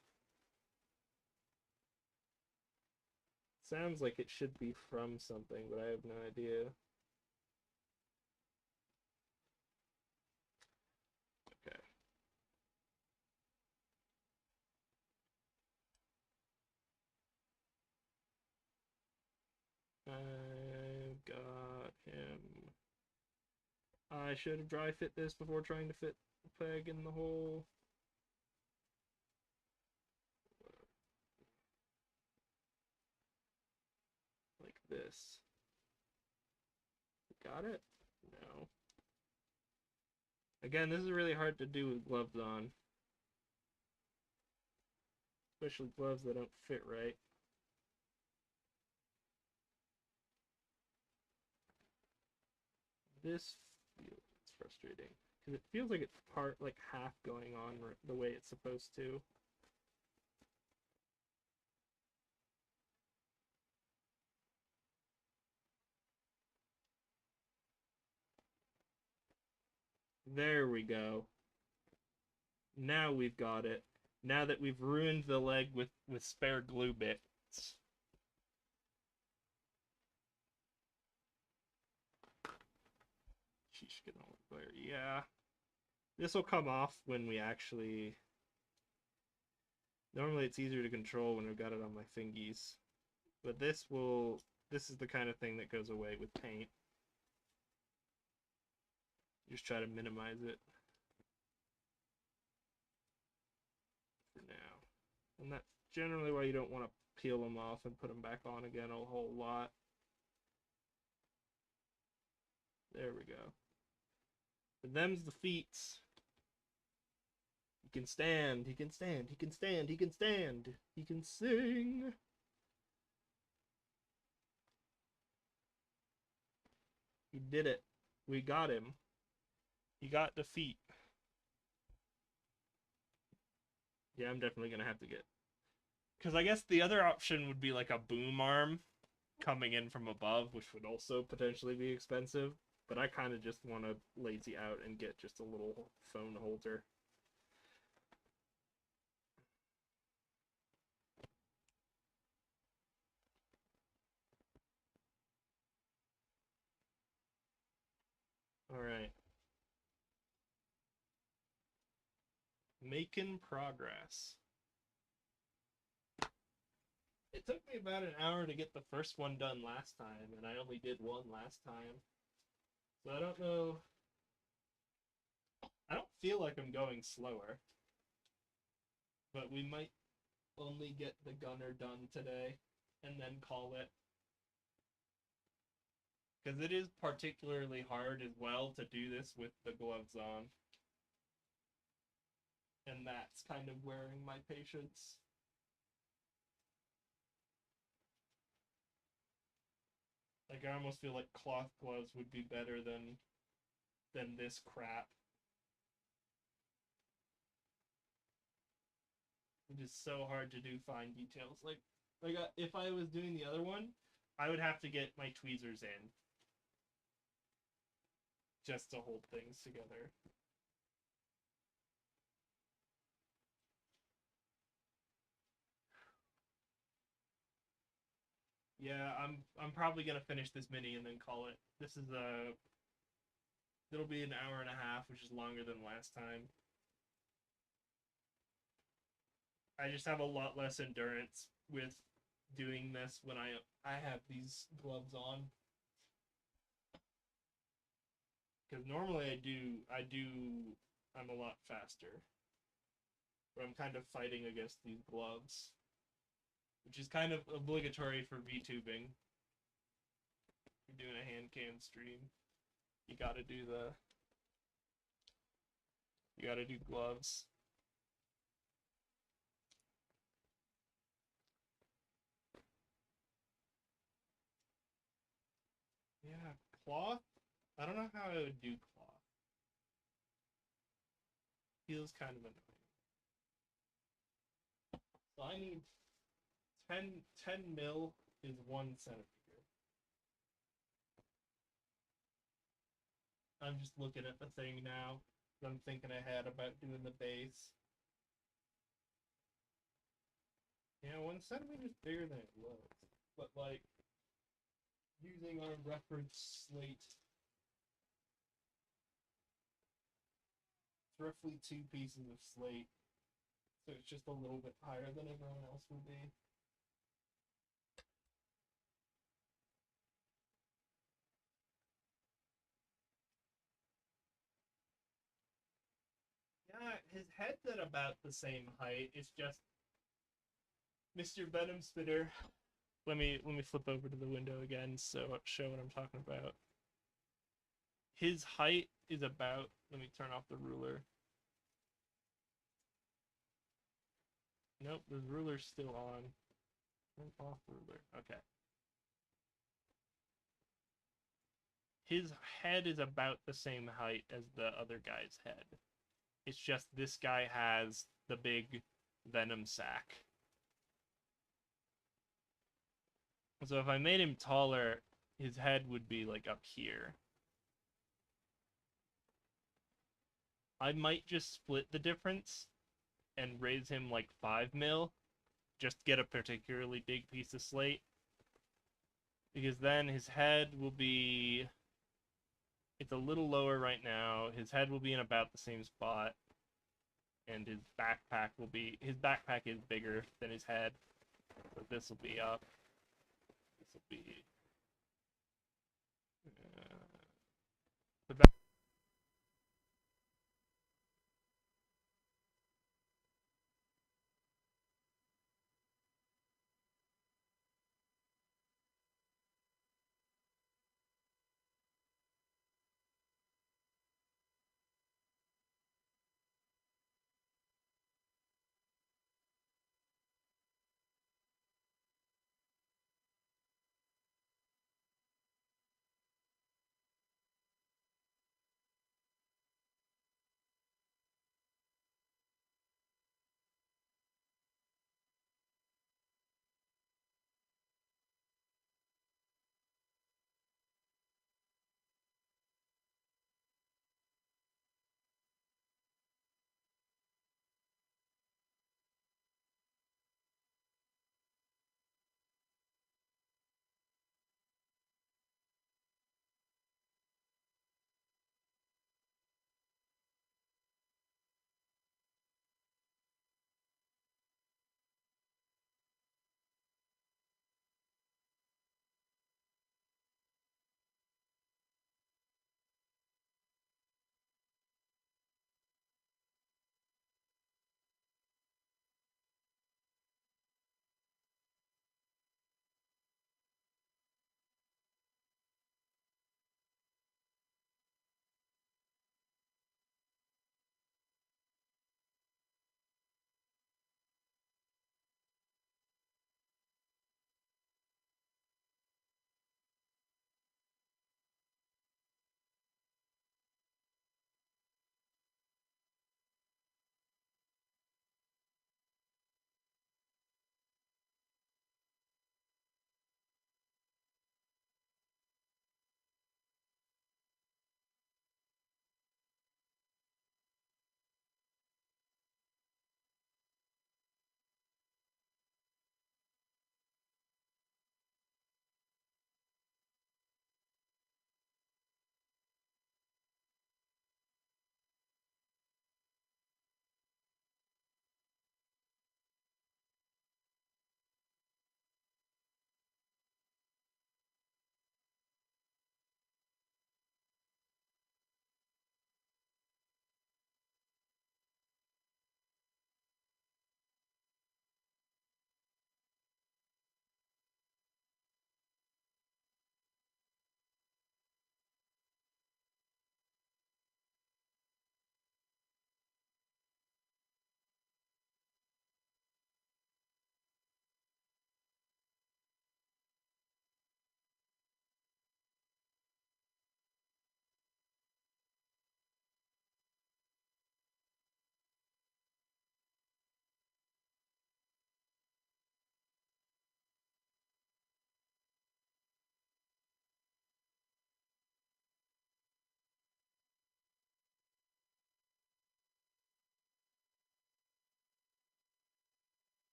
Sounds like it should be from something, but I have no idea. Okay. I've got him. I should have dry fit this before trying to fit the peg in the hole. Like this. Got it? No. Again, this is really hard to do with gloves on. Especially gloves that don't fit right. This feels frustrating. Because it feels like it's like half going on the way it's supposed to. There we go. Now we've got it. Now that we've ruined the leg with spare glue bits. Sheesh, getting all there. Yeah. This will come off when we actually... Normally it's easier to control when I've got it on my fingies. But this is the kind of thing that goes away with paint. Just try to minimize it for now. And that's generally why you don't want to peel them off and put them back on again a whole lot. There we go. And them's the feats. He can stand, he can stand, he can stand, he can stand, he can sing. He did it. We got him. He got defeat. Yeah, I'm definitely gonna have to get. Because I guess the other option would be like a boom arm coming in from above, which would also potentially be expensive. But I kind of just want to lazy out and get just a little phone holder. Alright. Making progress. It took me about an hour to get the first one done last time, and I only did one last time. So I don't know. I don't feel like I'm going slower. But we might only get the gunner done today and then call it. Because it is particularly hard as well to do this with the gloves on. And that's kind of wearing my patience. Like, I almost feel like cloth gloves would be better than this crap. It is so hard to do fine details. Like if I was doing the other one, I would have to get my tweezers in just to hold things together. Yeah, I'm probably gonna finish this mini and then call it. This is it'll be an hour and a half, which is longer than last time. I just have a lot less endurance with doing this when I have these gloves on. Because normally I'm a lot faster. But I'm kind of fighting against these gloves, which is kind of obligatory for VTubing. You're doing a hand cam stream. You gotta do gloves. Yeah, cloth? I don't know how I would do cloth. Feels kind of annoying. So I need 10 mil is 1 centimeter. I'm just looking at the thing now. I'm thinking ahead about doing the base. Yeah, 1 centimeter is bigger than it was. But like, using our reference slate, it's roughly 2 pieces of slate. So it's just a little bit higher than everyone else would be. Yeah, his head's at about the same height. It's just Mr. Venom Spitter. Let me flip over to the window again so show what I'm talking about. His height is about, let me turn off the ruler. Nope, the ruler's still on. Turn off ruler. Okay. His head is about the same height as the other guy's head. It's just this guy has the big venom sac. So if I made him taller, his head would be like up here. I might just split the difference and raise him like 5 mil. Just get a particularly big piece of slate. Because then his head will be... It's a little lower right now. His head will be in about the same spot. And his backpack will be... His backpack is bigger than his head. So this will be up. This will be... the back...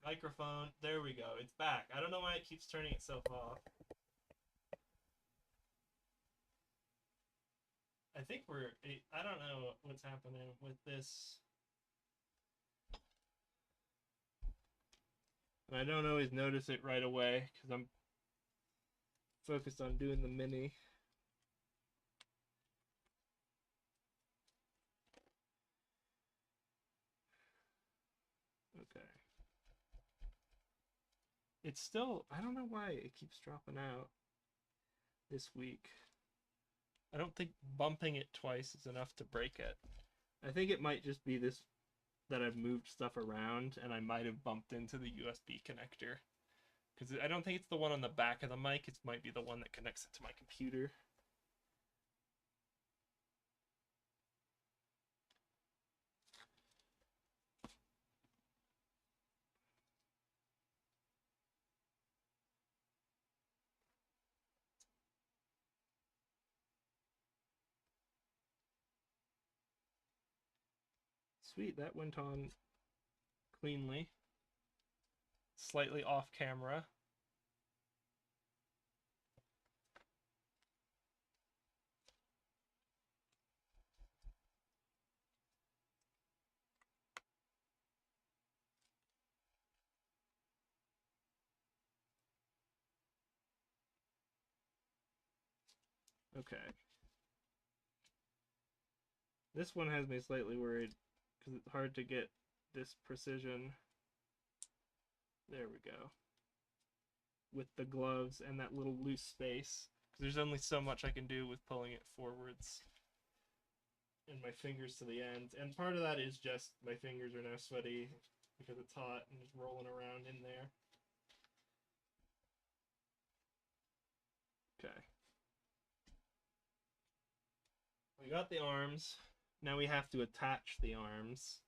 Microphone. There we go. It's back. I don't know why it keeps turning itself off. I think I don't know what's happening with this. I don't always notice it right away because I'm focused on doing the mini. Okay. It's still, I don't know why it keeps dropping out this week. I don't think bumping it twice is enough to break it. I think it might just be this, that I've moved stuff around and I might have bumped into the USB connector. Because I don't think it's the one on the back of the mic, it might be the one that connects it to my computer. Sweet, that went on cleanly. Slightly off camera. Okay. This one has me slightly worried because it's hard to get this precision. There we go. With the gloves and that little loose space. Because there's only so much I can do with pulling it forwards. And my fingers to the end. And part of that is just my fingers are now sweaty because it's hot and just rolling around in there. Okay. We got the arms. Now we have to attach the arms.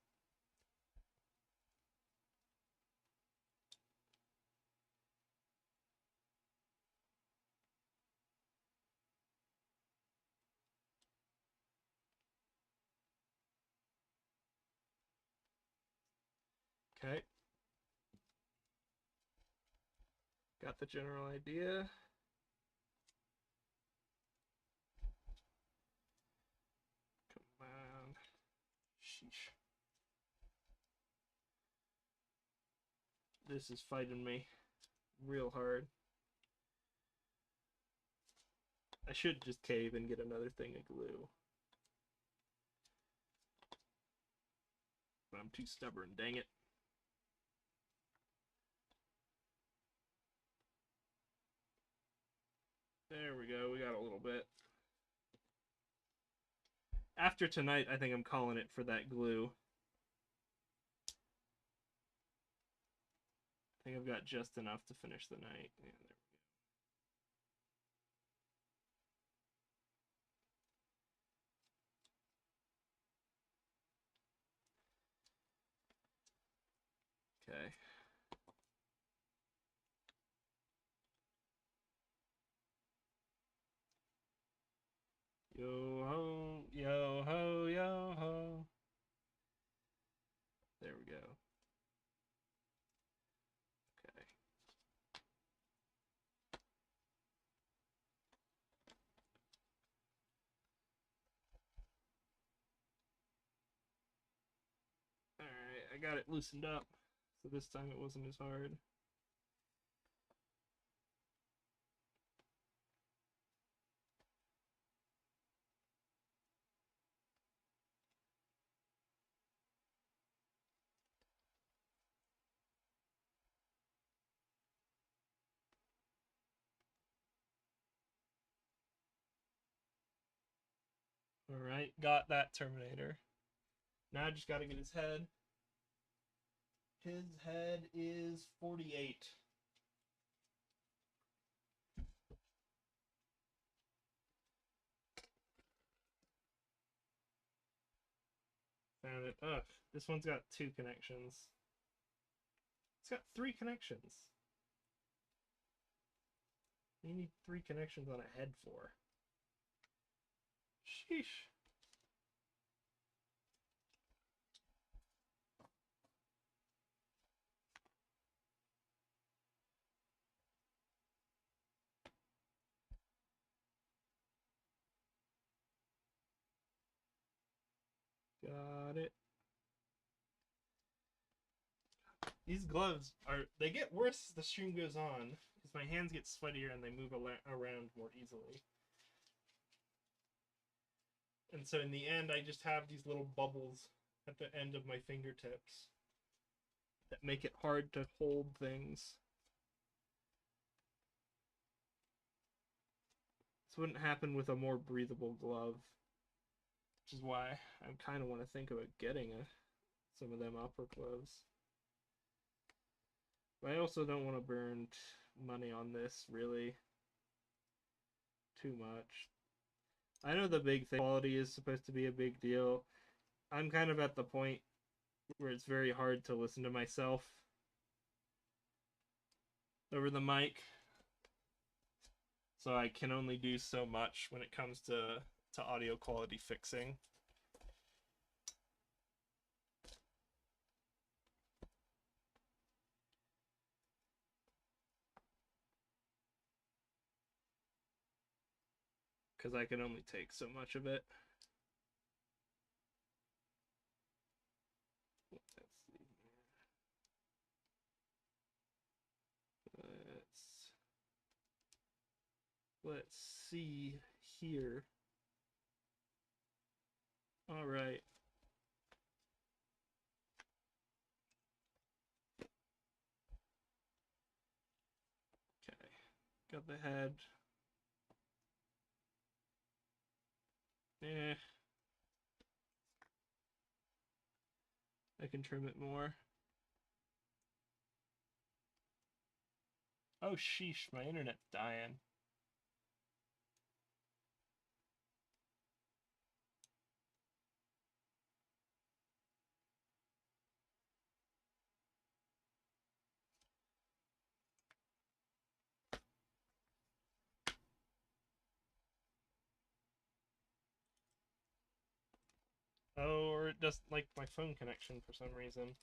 Okay. Got the general idea. Come on. Sheesh. This is fighting me real hard. I should just cave and get another thing of glue. But I'm too stubborn, dang it. There we go, we got a little bit. After tonight, I think I'm calling it for that glue. I think I've got just enough to finish the night. Yeah, there we go. Okay. Yo ho, yo ho, yo ho. There we go. Okay. Alright, I got it loosened up. So this time it wasn't as hard. Alright, got that Terminator. Now I just gotta get his head. His head is 48. Found it. Ugh, this one's got 2 connections. It's got 3 connections. You need 3 connections on a head for. Sheesh. These gloves they get worse as the stream goes on because my hands get sweatier and they move around more easily. And so in the end, I just have these little bubbles at the end of my fingertips that make it hard to hold things. This wouldn't happen with a more breathable glove, which is why I kind of want to think about getting some of them opera gloves. But I also don't want to burn money on this, really. Too much. I know the big thing, quality is supposed to be a big deal. I'm kind of at the point where it's very hard to listen to myself over the mic. So I can only do so much when it comes to audio quality fixing. Because I can only take so much of it. Let's see here. Let's see here. All right. Okay. Got the head. I can trim it more. Oh sheesh, my internet's dying. Oh, or it doesn't like my phone connection for some reason.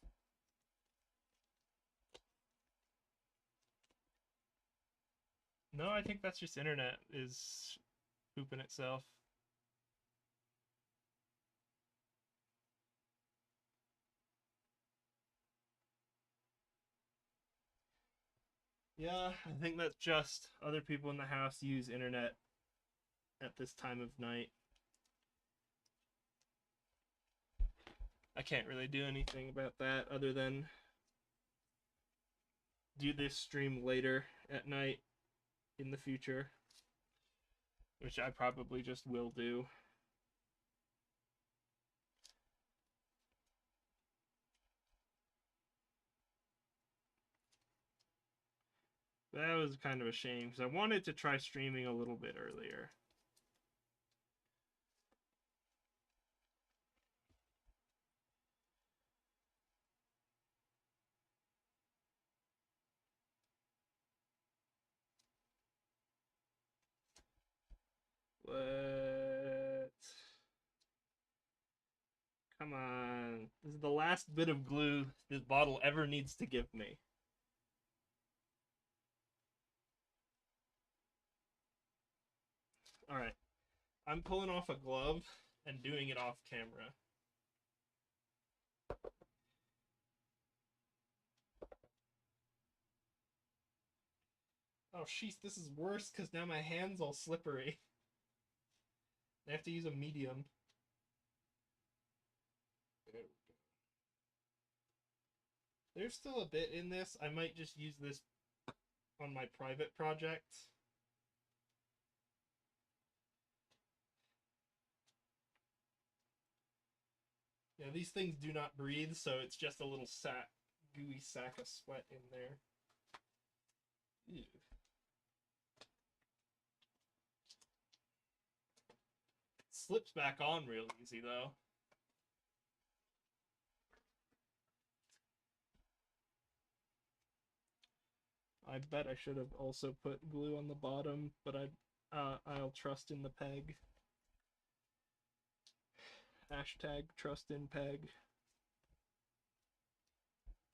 No, I think that's just internet is pooping itself. Yeah, I think that's just other people in the house use internet at this time of night. I can't really do anything about that other than do this stream later at night in the future, which I probably just will do. That was kind of a shame because I wanted to try streaming a little bit earlier. What? Come on. This is the last bit of glue this bottle ever needs to give me. Alright. I'm pulling off a glove and doing it off camera. Oh, sheesh, this is worse because now my hand's all slippery. I have to use a medium. There we go. There's still a bit in this. I might just use this on my private project. Yeah, these things do not breathe, so it's just a little gooey sack of sweat in there. Ew. It slips back on real easy, though. I bet I should have also put glue on the bottom, but I'll trust in the peg. Hashtag trust in peg.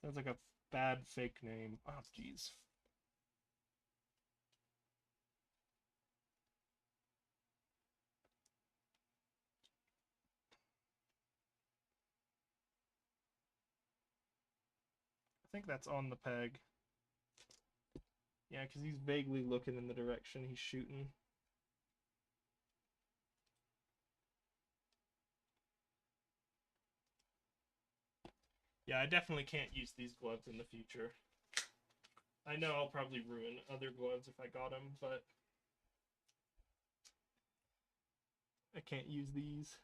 Sounds like a bad fake name. Oh, jeez. think that's on the peg. Yeah, because he's vaguely looking in the direction he's shooting. Yeah, I definitely can't use these gloves in the future. I know I'll probably ruin other gloves if I got them, but I can't use these.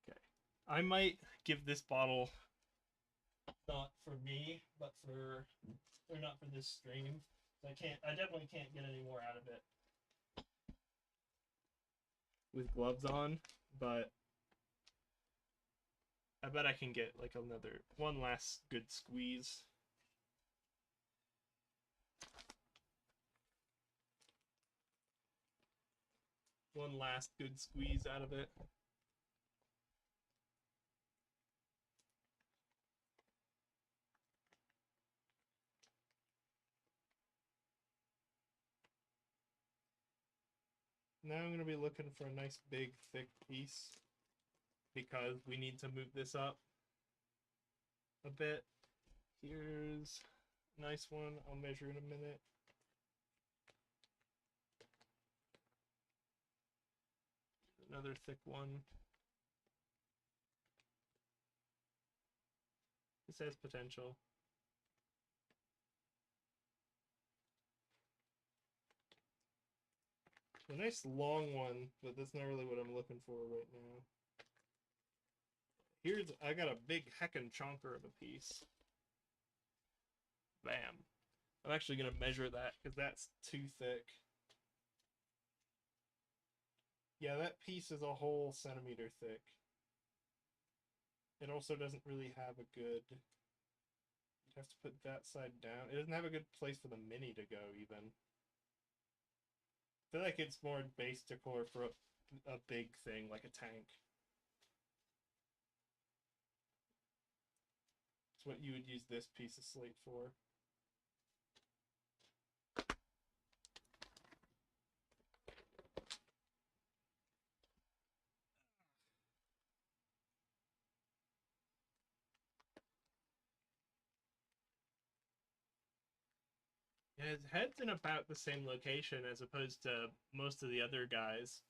Okay. I might give this bottle not for me, but for, or not for this stream. I definitely can't get any more out of it with gloves on, but I bet I can get like one last good squeeze. One last good squeeze out of it. Now I'm going to be looking for a nice big thick piece because we need to move this up a bit. Here's a nice one. I'll measure in a minute. Another thick one. This has potential. A nice long one, but that's not really what I'm looking for right now. I got a big heckin' chonker of a piece. Bam. I'm actually going to measure that because that's too thick. Yeah, that piece is a whole centimeter thick. It also doesn't really have a good... You'd have to put that side down. It doesn't have a good place for the mini to go, even. I feel like it's more base decor for a big thing, like a tank. It's what you would use this piece of slate for. Yeah, his head's in about the same location as opposed to most of the other guys.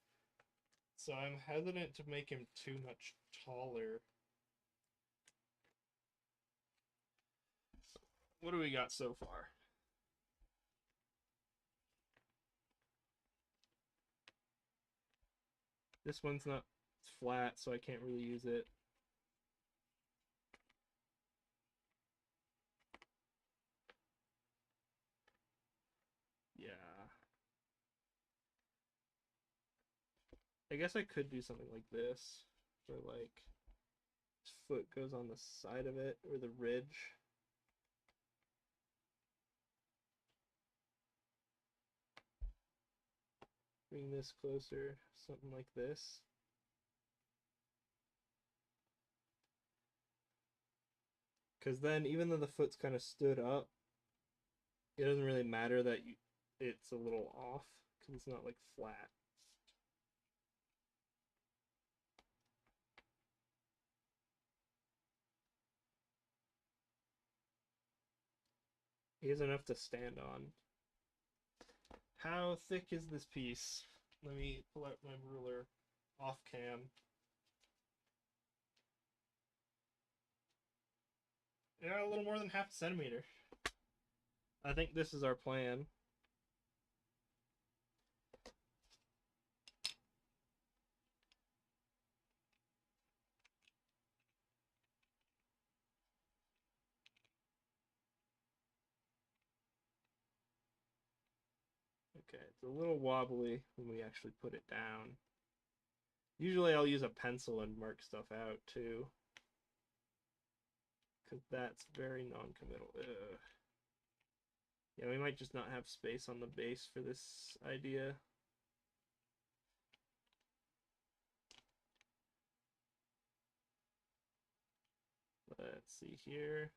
So I'm hesitant to make him too much taller. What do we got so far? This one's not flat, so I can't really use it. Yeah. I guess I could do something like this, where like his foot goes on the side of it, or the ridge. Bring this closer, something like this. Because then, even though the foot's kind of stood up, it doesn't really matter that it's a little off, because it's not like flat. He has enough to stand on. How thick is this piece? Let me pull out my ruler off cam. Yeah, a little more than half a centimeter. I think this is our plan. Okay, it's a little wobbly when we actually put it down. Usually I'll use a pencil and mark stuff out too, because that's very non-committal. Yeah, we might just not have space on the base for this idea. Let's see here.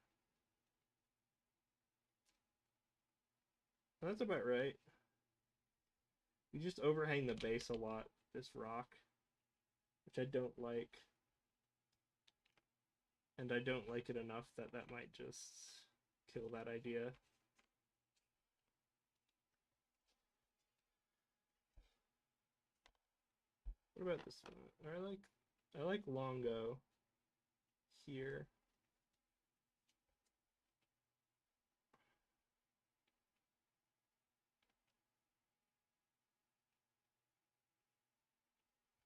That's about right. We just overhang the base a lot, this rock, which I don't like. and I don't like it enough that that might just kill that idea. What about this one? I like Longo here.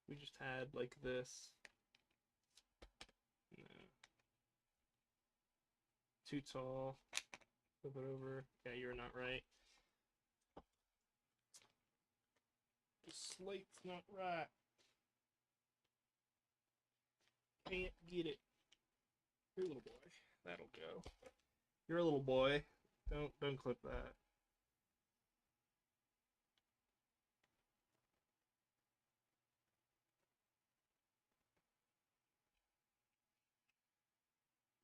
We just had like this. No. Too tall. Flip it over. Yeah, you're not right. The slate's not right. Can't get it. You're a little boy. That'll go. You're a little boy. Don't clip that.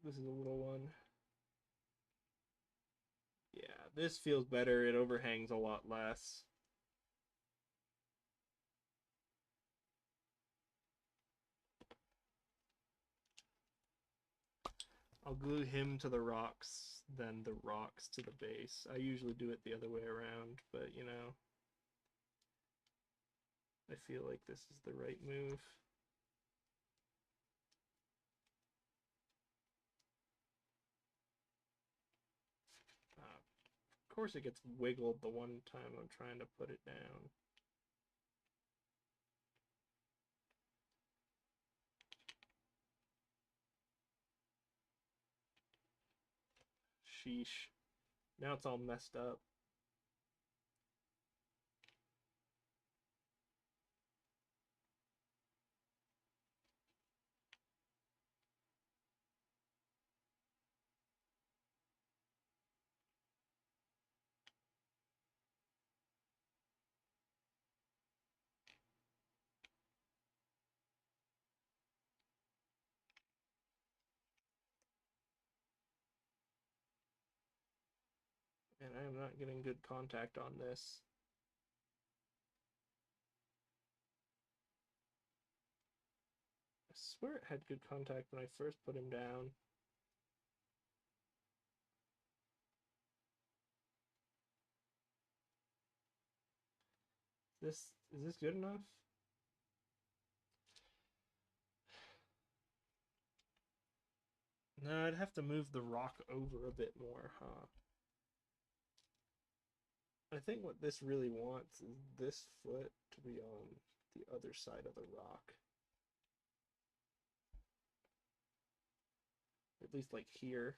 This is a little one. Yeah, this feels better. It overhangs a lot less. I'll glue him to the rocks, then the rocks to the base. I usually do it the other way around, but you know, I feel like this is the right move. Of course it gets wiggled the one time I'm trying to put it down. Sheesh. Now it's all messed up. And I am not getting good contact on this. I swear it had good contact when I first put him down. Is this good enough? No, I'd have to move the rock over a bit more, huh? I think what this really wants is this foot to be on the other side of the rock. At least like here.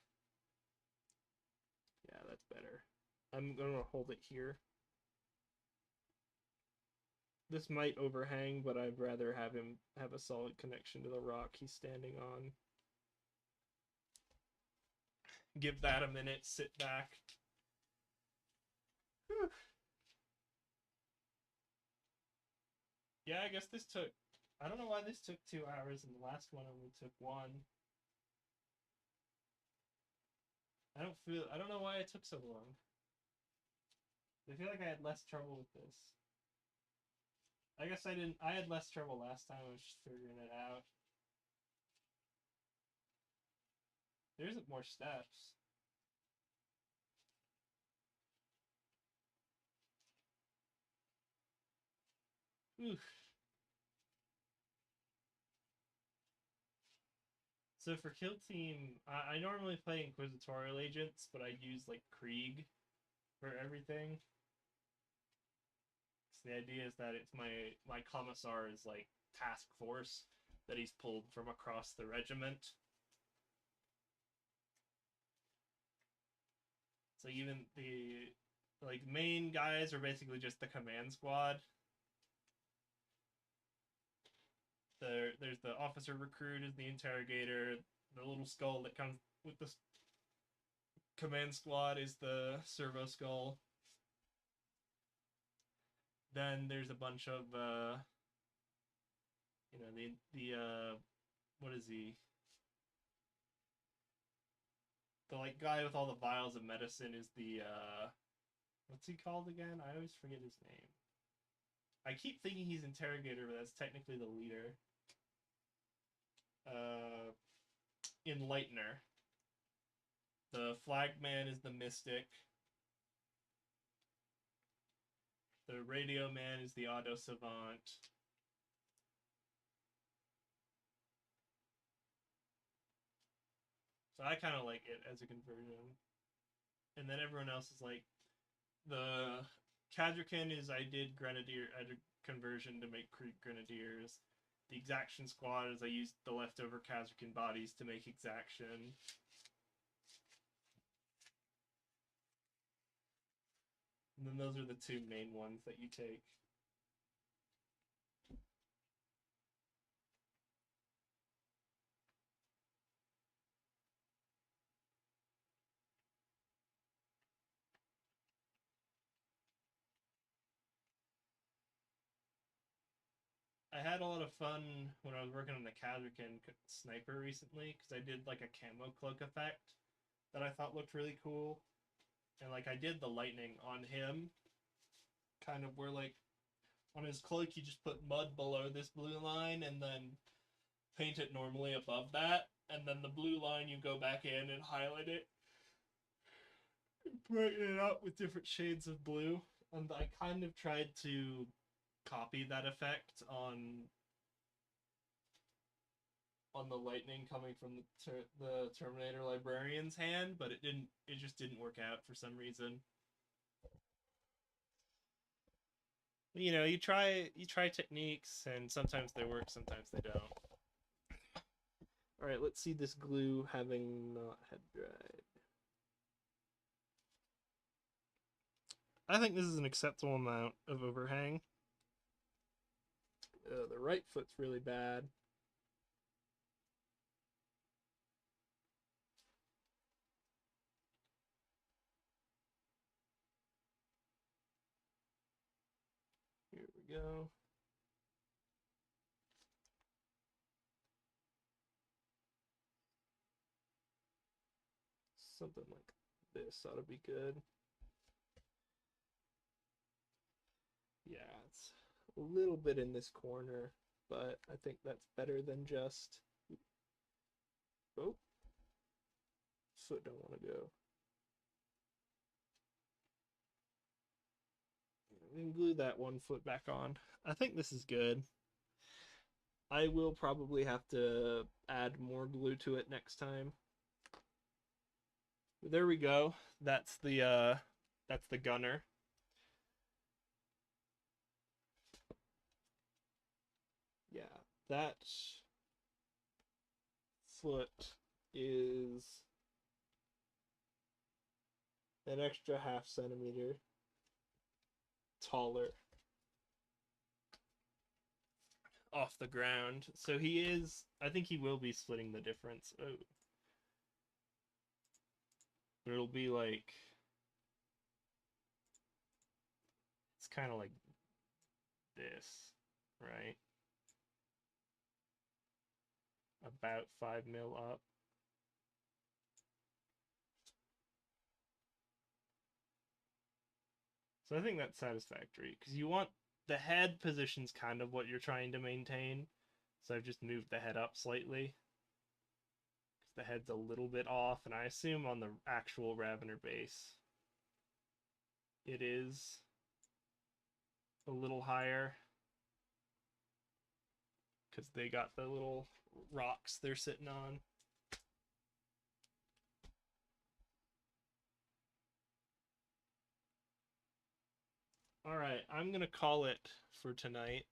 Yeah, that's better. I'm gonna hold it here. This might overhang, but I'd rather have him have a solid connection to the rock he's standing on. Give that a minute, sit back. Whew. Yeah, I guess this took, I don't know why this took 2 hours and the last one only took 1. I don't know why it took so long. I feel like I had less trouble with this. I guess I had less trouble last time. I was just figuring it out. There isn't more steps. Oof. So for kill team, I normally play inquisitorial agents, but I use like Krieg for everything. So the idea is that it's my commissar is like task force that he's pulled from across the regiment. So even the like main guys are basically just the command squad. There's the officer recruit is the interrogator. The little skull that comes with the command squad is the servo skull. Then there's a bunch of you know, the what is he? The like guy with all the vials of medicine is the what's he called again? I always forget his name. I keep thinking he's interrogator, but that's technically the leader. Enlightener. The Flagman is the Mystic. The Radio Man is the Auto Savant. So I kind of like it as a conversion. And then everyone else is like, the Cadrican is I did Grenadier, I did conversion to make Grenadiers. The Exaction Squad is I used the leftover Cadrican bodies to make Exaction. And then those are the two main ones that you take. I had a lot of fun when I was working on the Cadrican sniper recently because I did like a camo cloak effect that I thought looked really cool. And like I did the lightning on him, kind of where like on his cloak you just put mud below this blue line and then paint it normally above that, and then the blue line you go back in and highlight it, brighten it up with different shades of blue. And I kind of tried to copy that effect on the lightning coming from the Terminator Librarian's hand, but it didn't. It just didn't work out for some reason. You know, you try techniques, and sometimes they work, sometimes they don't. All right, let's see this glue having not had dried. I think this is an acceptable amount of overhang. The right foot's really bad. Here we go. Something like this ought to be good. Yeah, it's a little bit in this corner, but I think that's better than just... Oh, foot don't want to go. And glue that one foot back on. I think this is good. I will probably have to add more glue to it next time. There we go. That's the gunner. Yeah, that foot is an extra ½ centimeter taller off the ground. So he is, I think he will be splitting the difference. Oh. But it'll be like, it's kind of like this, right? About 5 mil up. So I think that's satisfactory, because you want the head position's kind of what you're trying to maintain. So I've just moved the head up slightly, because the head's a little bit off, and I assume on the actual Ravener base it is a little higher, because they got the little rocks they're sitting on. All right, I'm gonna call it for tonight.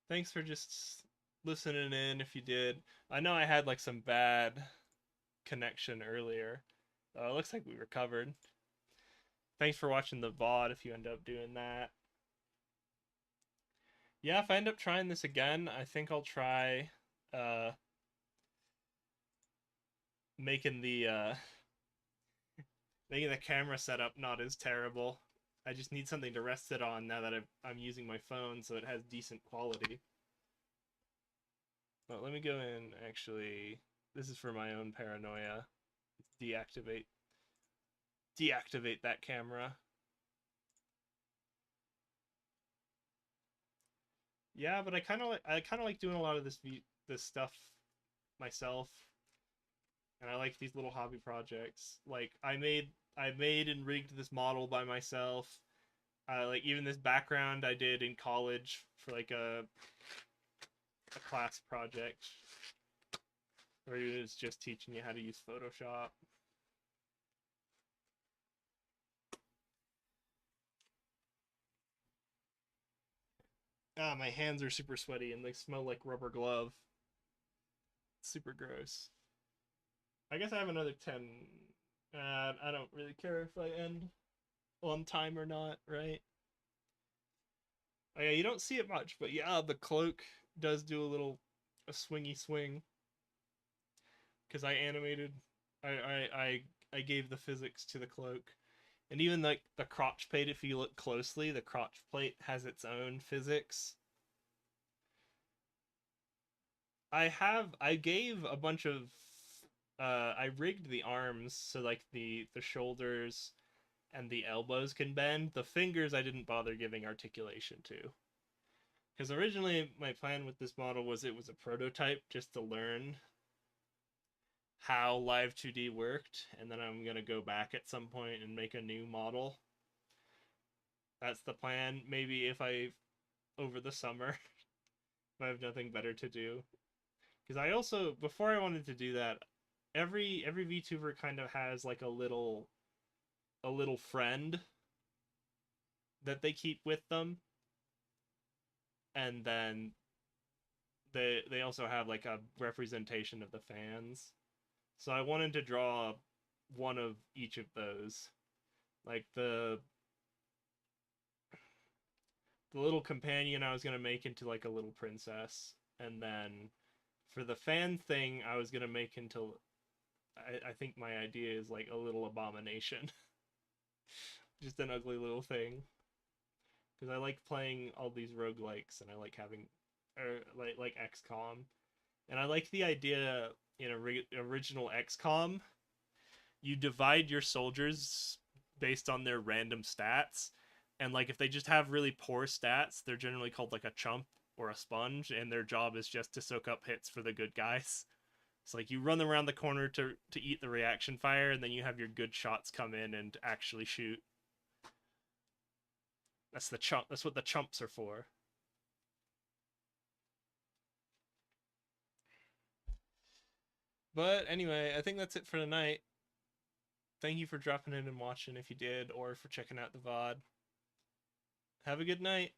Thanks for just listening in if you did. I know I had like some bad connection earlier. It looks like we recovered. Thanks for watching the VOD if you end up doing that. Yeah, if I end up trying this again, I think I'll try making the camera setup not as terrible. I just need something to rest it on now that I'm using my phone so it has decent quality. But let me go in, actually. This is for my own paranoia. Deactivate that camera. Yeah, but I kind of like doing a lot of this this stuff myself, and I like these little hobby projects. Like I made and rigged this model by myself. Like even this background I did in college for like a class project where it was just teaching you how to use Photoshop. Ah, my hands are super sweaty and they smell like rubber glove. Super gross. I guess I have another 10. I don't really care if I end on time or not, right? Oh, yeah, you don't see it much, but yeah, the cloak does do a swingy swing because I animated. I gave the physics to the cloak, and even like the crotch plate. If you look closely, the crotch plate has its own physics. I gave a bunch of I rigged the arms so like the shoulders and the elbows can bend. The fingers I didn't bother giving articulation to. Because originally my plan with this model was it was a prototype just to learn how Live 2D worked, and then I'm gonna go back at some point and make a new model. That's the plan. Maybe if I over the summer if I have nothing better to do. Because I also before I wanted to do that, every VTuber kind of has like a little friend that they keep with them, and then they also have like a representation of the fans. So I wanted to draw one of each of those. Like the little companion I was gonna make into like a little princess, and then for the fan thing I was gonna make into I think my idea is like a little abomination. Just an ugly little thing. Because I like playing all these roguelikes and I like having like XCOM. And I like the idea in original XCOM, you divide your soldiers based on their random stats. And like if they just have really poor stats, they're generally called like a chump or a sponge, and their job is just to soak up hits for the good guys. It's like you run around the corner to eat the reaction fire, and then you have your good shots come in and actually shoot. That's the chump. That's what the chumps are for. But anyway, I think that's it for tonight. Thank you for dropping in and watching if you did, or for checking out the VOD. Have a good night.